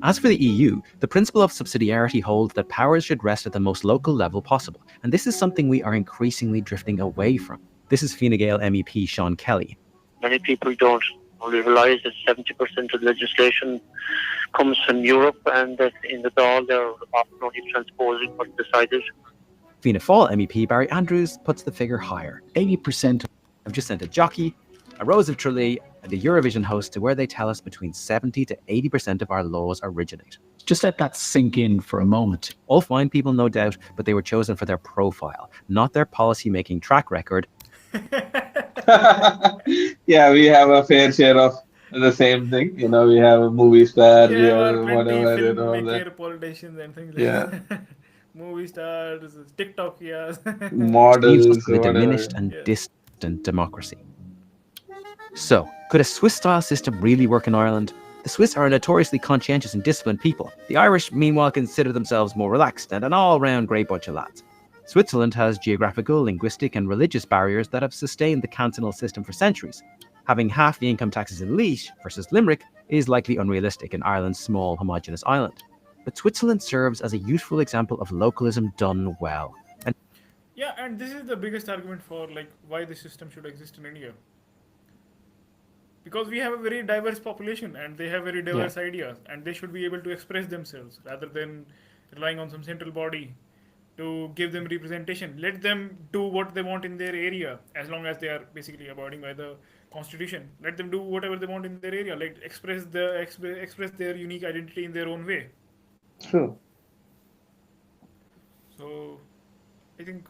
As for the EU, the principle of subsidiarity holds that powers should rest at the most local level possible, and this is something we are increasingly drifting away from. This is Fine Gael MEP Sean Kelly. Many people don't only realise that 70% of legislation comes from Europe, and that in the Dáil they're often only transposing what's decided. Fianna Fáil MEP Barry Andrews puts the figure higher. 80% have just sent a jockey, a Rose of Tralee, and a Eurovision host to where they tell us between 70 to 80% of our laws originate. Just let that sink in for a moment. All fine people, no doubt, but they were chosen for their profile, not their policy-making track record. Yeah, we have a fair share of the same thing. We have a movie star, we have whatever, filmmaker, politicians and things like that. Movie stars, TikTok, models, with a diminished and distant democracy. So, could a Swiss-style system really work in Ireland? The Swiss are a notoriously conscientious and disciplined people. The Irish, meanwhile, consider themselves more relaxed and an all-round great bunch of lads. Switzerland has geographical, linguistic, and religious barriers that have sustained the cantonal system for centuries. Having half the income taxes in Laois versus Limerick is likely unrealistic in Ireland's small, homogeneous island. But Switzerland serves as a useful example of localism done well. And this is the biggest argument for why this system should exist in India. Because we have a very diverse population and they have very diverse ideas, and they should be able to express themselves rather than relying on some central body to give them representation. Let them do what they want in their area, as long as they are basically abiding by the constitution. Let them do whatever they want in their area, express their unique identity in their own way. True. So, I think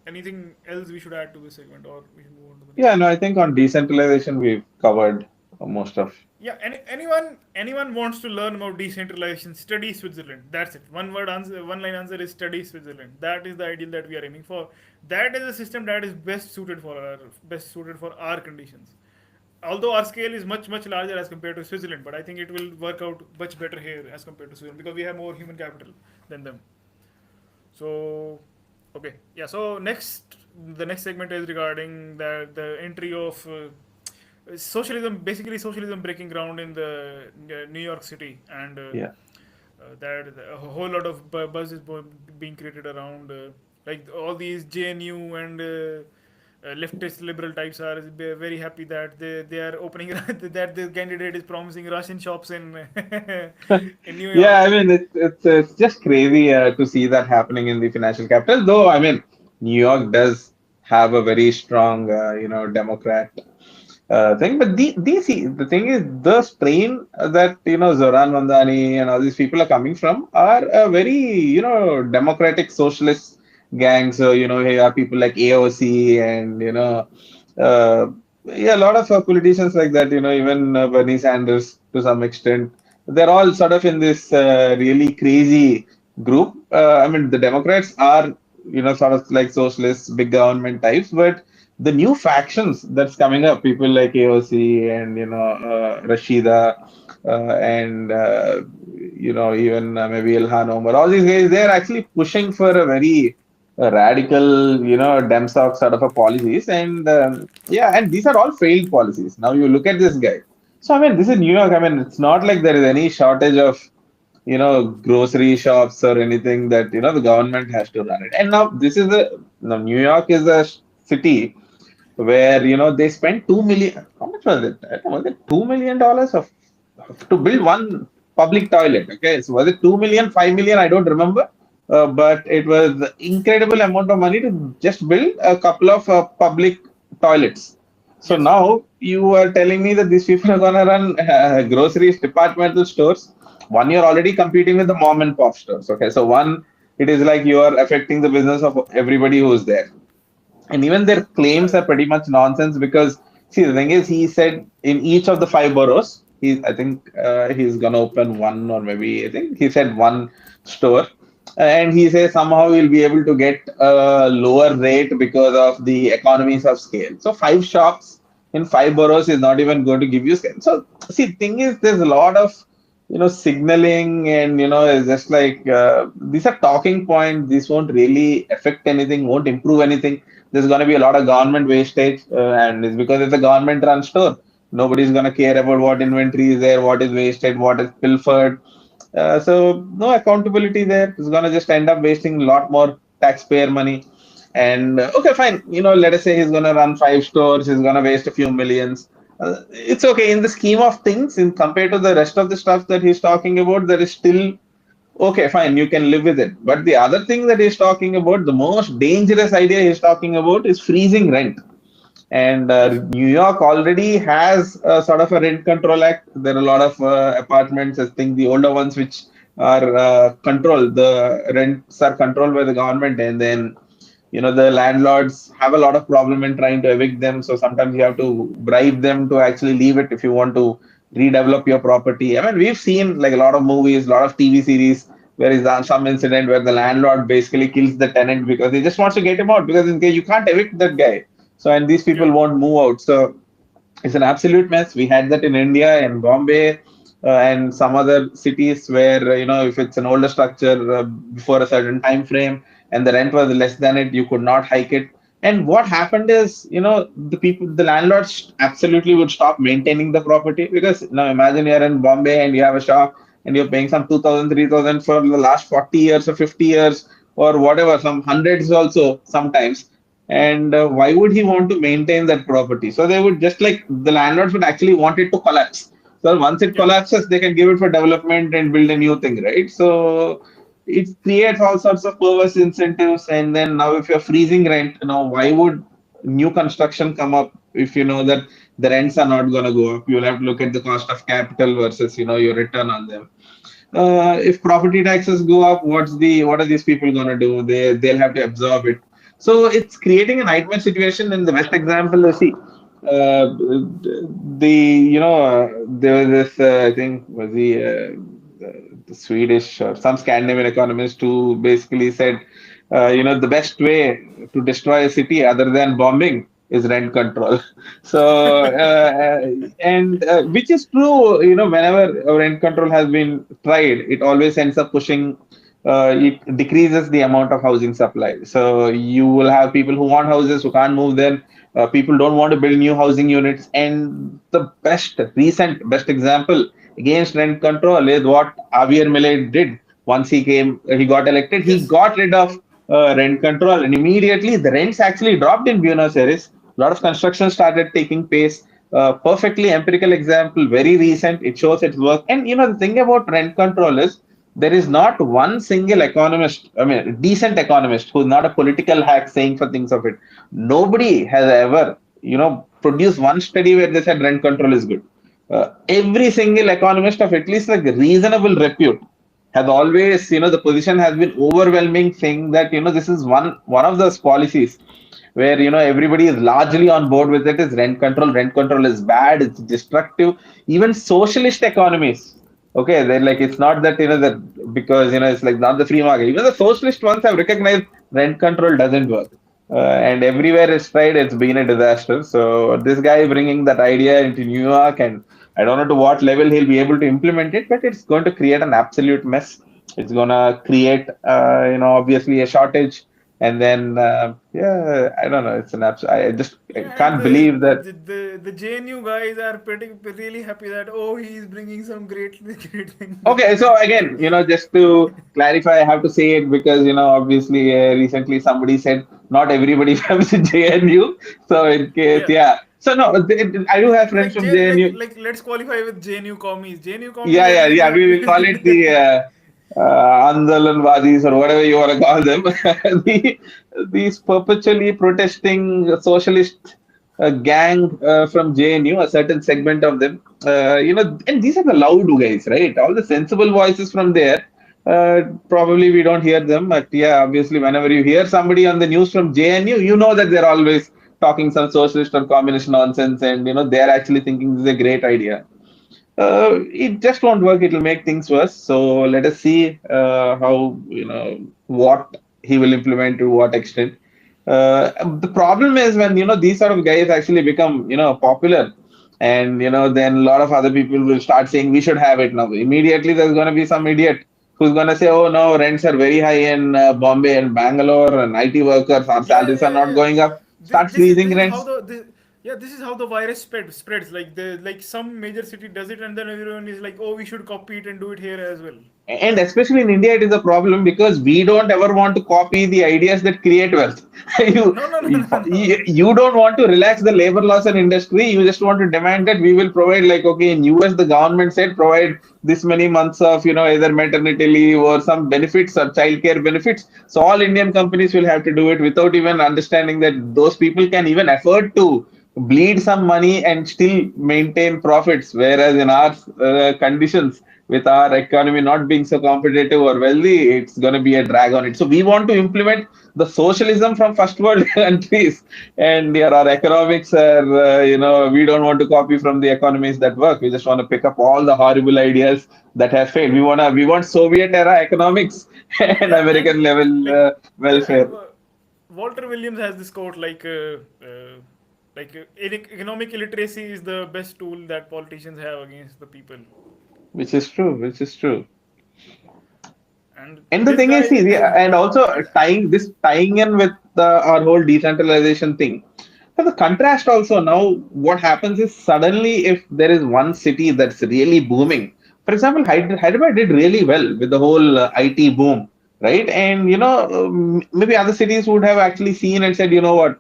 anything else we should add to this segment, or we should move on to the next? Yeah, no, I think on decentralization we've covered most of. Yeah, anyone wants to learn about decentralization, study Switzerland. That's it. One line answer is study Switzerland. That is the ideal that we are aiming for. That is a system that is best suited for our conditions. Although our scale is much larger as compared to Switzerland, but I think it will work out much better here as compared to Switzerland because we have more human capital than them. So, okay, yeah. So the next segment is regarding the entry of socialism, basically socialism breaking ground in the New York City, and that a whole lot of buzz is being created around all these JNU and leftist liberal types are very happy that they are opening that the candidate is promising Russian shops in in New York. Yeah, I mean it's just crazy to see that happening in the financial capital. Though I mean New York does have a very strong Democrat thing, but the thing is the strain that Zoran Mandani and all these people are coming from are a very democratic socialist gang. So here are people like AOC and a lot of politicians like that. Even Bernie Sanders to some extent. They're all sort of in this really crazy group. I mean, the Democrats are sort of like socialists, big government types, but the new factions that's coming up, people like AOC and Rashida and even maybe Ilhan Omar, all these guys, they're actually pushing for a very radical, Demsoc sort of a policies, and and these are all failed policies. Now you look at this guy. So I mean, this is New York. I mean, it's not like there is any shortage of grocery shops or anything that the government has to run it. And now New York is a city where they spent $2 million. How much was it? I don't know, was it $2 million to build one public toilet? Okay, so was it 2 million, 5 million? I don't remember. But it was incredible amount of money to just build a couple of public toilets. So now you are telling me that these people are going to run groceries, departmental stores. One, you're already competing with the mom and pop stores. Okay, so one, it is like you are affecting the business of everybody who's there. And even their claims are pretty much nonsense because, see, the thing is, he said in each of the 5 boroughs, I think he's going to open one, or maybe I think he said one store. And he says somehow he'll be able to get a lower rate because of the economies of scale. So 5 shops in 5 boroughs is not even going to give you scale. So see, the thing is, there's a lot of signaling and it's just like these are talking points. These won't really affect anything, won't improve anything. There's going to be a lot of government wastage, and it's because it's a government run store. Nobody's going to care about what inventory is there, what is wasted, what is pilfered. So no accountability there. It's going to just end up wasting a lot more taxpayer money. And okay, fine. Let us say he's going to run 5 stores. He's going to waste a few millions. It's okay in the scheme of things. In compared to the rest of the stuff that he's talking about, there is still okay. Fine, you can live with it. But the other thing that he's talking about, the most dangerous idea he's talking about, is freezing rent. And Yes. New York already has a sort of a rent control act. There are a lot of apartments, I think the older ones, which are controlled. The rents are controlled by the government, and then the landlords have a lot of problem in trying to evict them. So sometimes you have to bribe them to actually leave it if you want to redevelop your property. I mean, we've seen like a lot of movies, a lot of TV series where is some incident where the landlord basically kills the tenant because he just wants to get him out because in case you can't evict that guy. So and these people Yeah. won't move out. So it's an absolute mess. We had that in India and Bombay and some other cities where if it's an older structure before a certain time frame and the rent was less than it, you could not hike it. And what happened is, the landlords absolutely would stop maintaining the property because now imagine you're in Bombay and you have a shop and you're paying some 2,000, 3,000 for the last 40 years or 50 years or whatever, some hundreds also sometimes. And why would he want to maintain that property? So they would just like the landlords would actually want it to collapse. So once it Yeah. collapses, they can give it for development and build a new thing, right? So it creates all sorts of perverse incentives. And then now, if you're freezing rent, why would new construction come up if you know that the rents are not going to go up? You'll have to look at the cost of capital versus your return on them. If property taxes go up, what are these people going to do? They'll have to absorb it. So it's creating a nightmare situation. And the best example is see, there was this I think was the Swedish or some Scandinavian economist who basically said, the best way to destroy a city other than bombing is rent control. So, and which is true, whenever rent control has been tried, it always ends up pushing, it decreases the amount of housing supply. So, you will have people who want houses who can't move there. People don't want to build new housing units. And the best example against rent control is what Javier Milei did once he got elected. He Yes. got rid of rent control, and immediately the rents actually dropped in Buenos Aires. A lot of construction started taking place. Perfectly empirical example, very recent. It shows its work. And the thing about rent control is there is not one single economist, I mean, decent economist who's not a political hack saying for things of it. Nobody has ever, produced one study where they said rent control is good. Every single economist of at least like reasonable repute has always, the position has been overwhelming saying that, this is one of those policies where, everybody is largely on board with it is rent control. Rent control is bad, it's destructive. Even socialist economies, okay, they're like, it's not that, that because, it's like not the free market. Even the socialist ones have recognized rent control doesn't work. And everywhere it's tried, it's been a disaster. So this guy bringing that idea into New York, and I don't know to what level he'll be able to implement it, but it's going to create an absolute mess. It's going to create, obviously a shortage. And then, yeah, I don't know. It's an absolute. I Yeah, and can't believe that. the JNU guys are pretty really happy that he's bringing some great great thing. Okay, so again, just to clarify, I have to say it because, obviously, recently somebody said not everybody from JNU. So in case, Yeah. yeah. So no, I do have friends Like from J JNU. like let's qualify with JNU commies. JNU commies Yeah, are yeah, really yeah. We happy. will call it the Andalanwadis or whatever you want to call them. the, these perpetually protesting socialist gang from JNU, a certain segment of them. And these are the loud guys, right? All the sensible voices from there. Probably we don't hear them, but yeah, obviously, whenever you hear somebody on the news from JNU, you know that they're always talking some socialist or communist nonsense, and they're actually thinking this is a great idea. It just won't work. It'll make things worse. So let us see how what he will implement to what extent. The problem is when these sort of guys actually become popular. And then a lot of other people will start saying we should have it now. Immediately there's going to be some idiot who's going to say, oh no, rents are very high in Bombay and Bangalore, and IT workers, our Yeah, salaries are yeah, not yeah. going up. Start This freezing is how rents. this is how the virus spreads. Like some major city does it, and then everyone is like, oh, we should copy it and do it here as well. And especially in India, it is a problem because we don't ever want to copy the ideas that create wealth. you, No, no, no, no, no. you don't want to relax the labor laws and industry. You just want to demand that we will provide, like, okay, in US, the government said provide this many months of, either maternity leave or some benefits or childcare benefits. So all Indian companies will have to do it without even understanding that those people can even afford to bleed some money and still maintain profits. Whereas in our conditions, with our economy not being so competitive or wealthy, it's going to be a drag on it. So we want to implement the socialism from first world countries, and here our economics are, we don't want to copy from the economies that work. We just want to pick up all the horrible ideas that have failed. We want Soviet era economics and Yeah, and American level like yeah, and welfare. Walter Williams has this quote economic illiteracy is the best tool that politicians have against the people. Which is true, which is true. And And the this thing is, guy, see, and also yeah, tying in with our whole decentralization thing. So the contrast also now, what happens is suddenly if there is one city that's really booming, for example, Hyderabad did really well with the whole IT boom, right? And maybe other cities would have actually seen and said, you know what,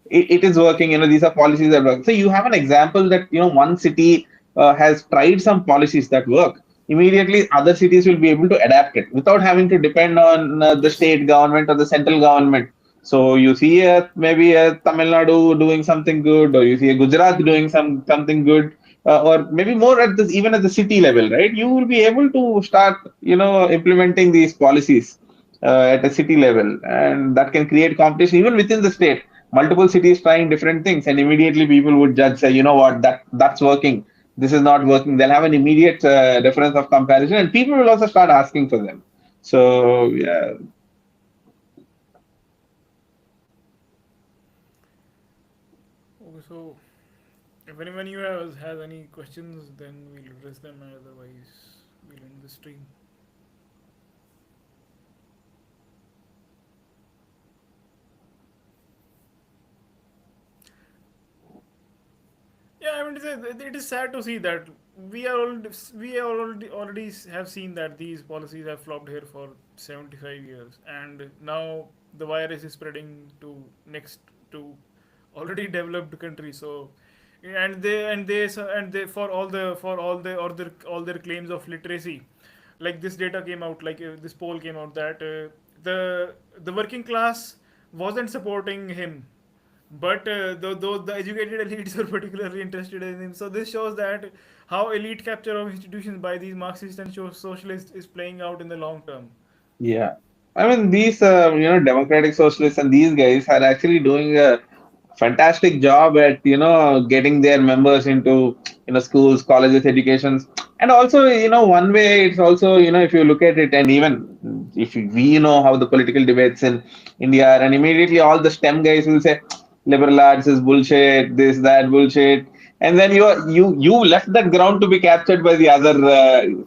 it is working. These are policies that work. So you have an example that one city has tried some policies that work. Immediately, other cities will be able to adapt it without having to depend on the yes, state government or the central government. So you see maybe Tamil Nadu doing something good, or you see Gujarat doing something good, or maybe more at this even at the city level, right? You will be able to start, implementing these policies at a city level, and that can create competition even within the state. Multiple cities trying different things, and immediately people would judge, say, you know what, that's working. This is not working. They'll have an immediate reference of comparison, and people will also start asking for them. So yeah. okay, so if anyone you has any questions, then we'll address them. Otherwise, we'll end the stream. Yeah, I mean, it is sad to see that we already have seen that these policies have flopped here for 75 years, and now the virus is spreading to next to already developed countries. So, and they for all their claims of literacy, like this data came out, this poll came out that the working class wasn't supporting him, but the educated elites were particularly interested in him. So this shows that how elite capture of institutions by these Marxists and socialists is playing out in the long term. Yeah, I mean these democratic socialists and these guys are actually doing a fantastic job at getting their members into schools, colleges, educations, and also one way it's also if you look at it, and even if we know how the political debates in India are, and immediately all the STEM guys will say liberal arts is bullshit, this that bullshit, and then you left that ground to be captured by the other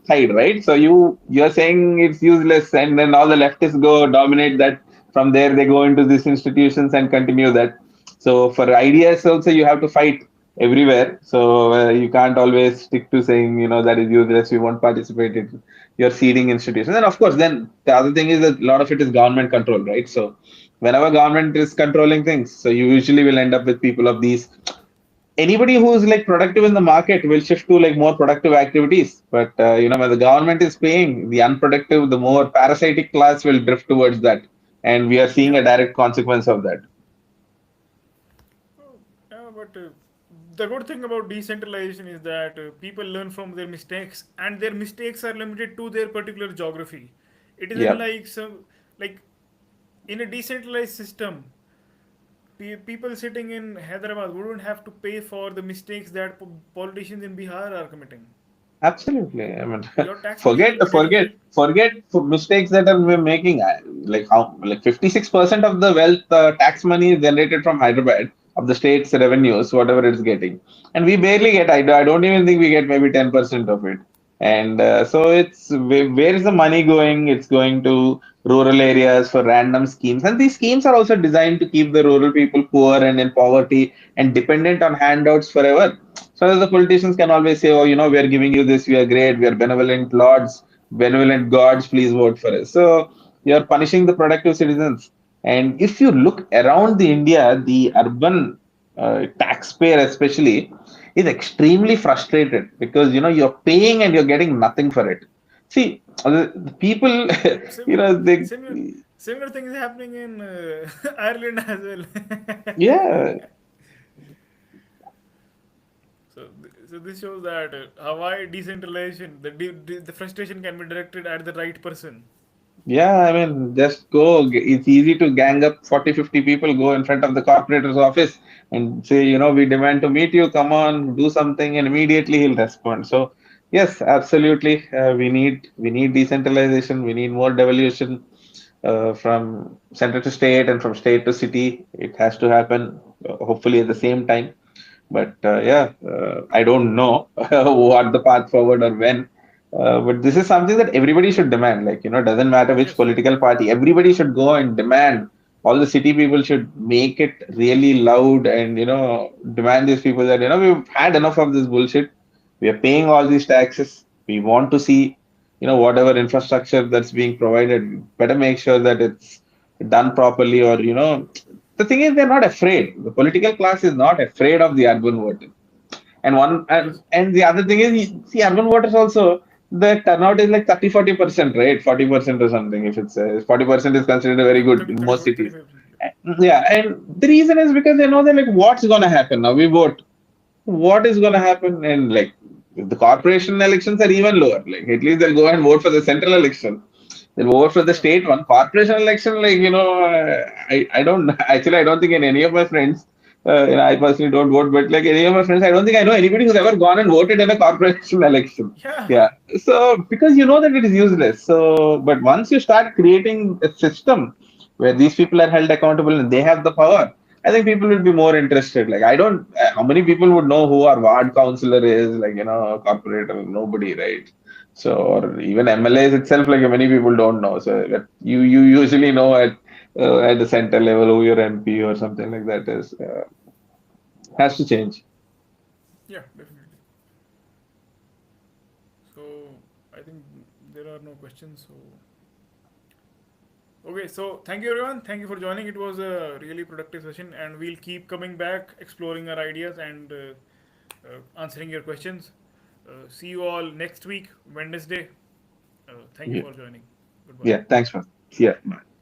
side, right? So you're saying it's useless, and then all the leftists go dominate that. From there they go into these institutions and continue that. So for ideas also you have to fight everywhere. So you can't always stick to saying that is useless, we won't participate in your seeding institutions. And of course then the other thing is that a lot of it is government control, right? So whenever government is controlling things, so you usually will end up with people of these. Anybody who is like productive in the market will shift to like more productive activities. But when the government is paying, the unproductive, the more parasitic class will drift towards that, and we are seeing Yeah, a direct consequence of that. yeah, but the good thing about decentralization is that people learn from their mistakes, and their mistakes are limited to their particular geography. It isn't Yeah, like like in a decentralized system, people sitting in Hyderabad wouldn't have to pay for the mistakes that politicians in Bihar are committing. absolutely. I mean, Your taxpayers will be deducted. forget for mistakes that are we're making. Like how like 56% of the wealth tax money is generated from Hyderabad. of the state's revenues, whatever it's getting, and we barely get. I don't even think we get maybe 10% of it. And so it's where is the money going? It's going to rural areas for random schemes, and these schemes are also designed to keep the rural people poor and in poverty and dependent on handouts forever. So that the politicians can always say, "Oh, we are giving you this. We are great. We are benevolent lords, benevolent gods. Please vote for us." So you are punishing the productive citizens. And if you look around the India, the urban taxpayer especially is extremely frustrated because you're paying and you're getting nothing for it. See, the people, they Similar similar thing is happening in Ireland as well. yeah. So this shows that Hawaii decentralization, the frustration can be directed at the right person. Yeah, I mean, just go. It's easy to gang up 40, 50 people, go in front of the corporator's office and say, we demand to meet you. Come on, do something, and immediately he'll respond. So, yes, absolutely. We need decentralization. We need more devolution from center to state and from state to city. It has to happen, hopefully at the same time. But yeah, I don't know what the path forward or when. But this is something that everybody should demand. Like, doesn't matter which Yes. political party, everybody should go and demand. All the city people should make it really loud and, demand these people that, we've had enough of this bullshit. We are paying all these taxes. We want to see, whatever infrastructure that's being provided, better make sure that it's done properly or, the thing is they're not afraid. The political class is not afraid of the urban voter. And one Yes. and the other thing is, see, urban voters also the turnout is like 30-40%, right? 40% or something. If it's 40% is considered very Yeah, good 30, in most 35, cities. 35%. Yeah. Yeah, and the reason is because they know that like what's gonna happen now. We vote. What is gonna happen? And like the corporation elections are even lower. Like at least they'll go and vote for the central election. They'll vote for the Yeah. state one. Corporation election, like, I don't, actually, I don't think in any of my friends, I personally don't vote, but like any of my friends, I don't think I know anybody who's ever gone and voted in a corporation election. Yeah. Yeah. So, because you know that it is useless. So, but once you start creating a system where these people are held accountable and they have the power, I think people will be more interested. Like, I don't, how many people would know who our ward councillor is, like, corporator? Nobody, right? So, or even MLAs itself, like many people don't know. So, that you usually know at the center level who your MP or something like that is. Has to change. Yeah, definitely. So I think there are no questions. So okay, so thank you everyone. Thank you for joining. It was a really productive session, and we'll keep coming back, exploring our ideas and answering your questions. See you all next week, Wednesday. Thank you Yeah. for joining. Goodbye. Yeah. Thanks, man. See ya. Bye.